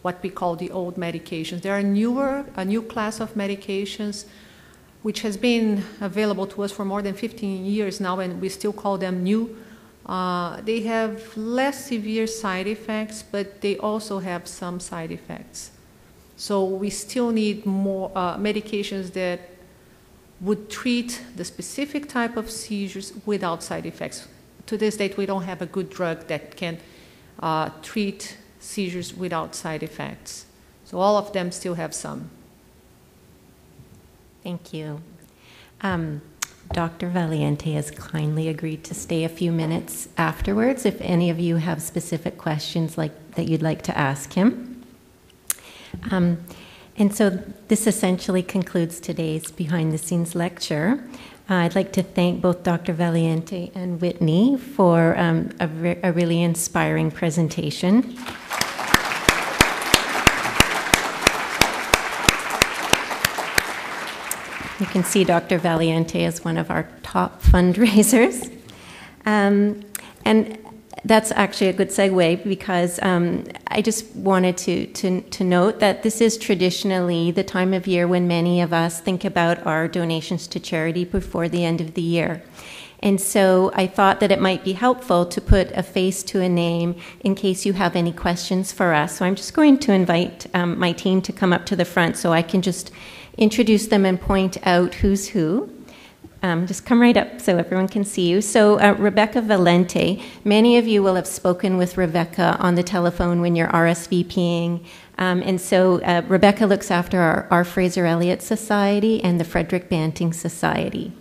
what we call the old medications. There are a new class of medications which has been available to us for more than 15 years now, and we still call them new. They have less severe side effects, but they also have some side effects. So we still need more medications that would treat the specific type of seizures without side effects. To this date, we don't have a good drug that can treat seizures without side effects. So all of them still have some. Thank you. Dr. Valiante has kindly agreed to stay a few minutes afterwards if any of you have specific questions that you'd like to ask him. And so this essentially concludes today's behind-the-scenes lecture. I'd like to thank both Dr. Valiante and Whitney for a really inspiring presentation. You can see Dr. Valiante as one of our top fundraisers. And that's actually a good segue because I just wanted to note that this is traditionally the time of year when many of us think about our donations to charity before the end of the year. And so I thought that it might be helpful to put a face to a name in case you have any questions for us. So I'm just going to invite my team to come up to the front so I can just introduce them and point out who's who. Just come right up so everyone can see you. So Rebecca Valente, many of you will have spoken with Rebecca on the telephone when you're RSVPing. And so Rebecca looks after our Fraser Elliott Society and the Frederick Banting Society.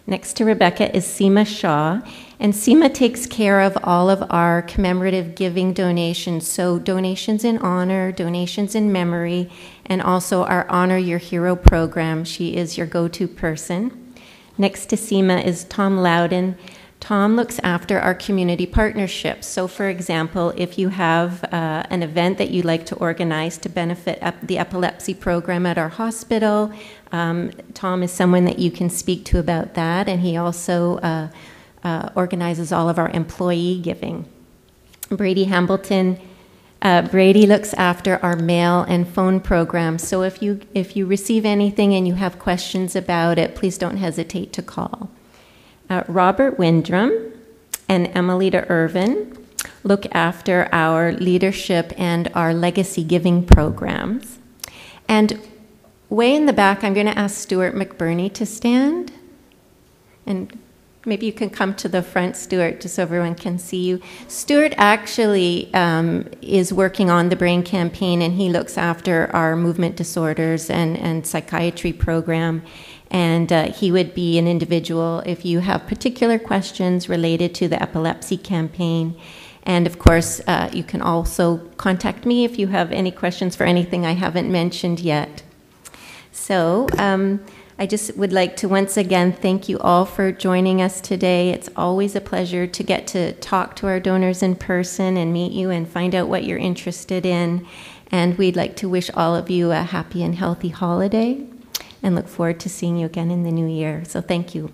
Next to Rebecca is Seema Shah, and Seema takes care of all of our commemorative giving donations, so donations in honor, donations in memory, and also our Honor Your Hero program. She is your go-to person. Next to Seema is Tom Loudon. Tom looks after our community partnerships. So for example, if you have an event that you'd like to organize to benefit the epilepsy program at our hospital, Tom is someone that you can speak to about that, and he also organizes all of our employee giving. Brady Hambleton, Brady looks after our mail and phone programs. So if you receive anything and you have questions about it, please don't hesitate to call. Robert Windrum and Emelita Irvin look after our leadership and our legacy giving programs. And way in the back, I'm going to ask Stuart McBurney to stand. And maybe you can come to the front, Stuart, just so everyone can see you. Stuart actually is working on the Brain Campaign, and he looks after our movement disorders and psychiatry program. And he would be an individual if you have particular questions related to the epilepsy campaign. And of course, you can also contact me if you have any questions for anything I haven't mentioned yet. So I just would like to once again thank you all for joining us today. It's always a pleasure to get to talk to our donors in person and meet you and find out what you're interested in. And we'd like to wish all of you a happy and healthy holiday and look forward to seeing you again in the new year. So thank you.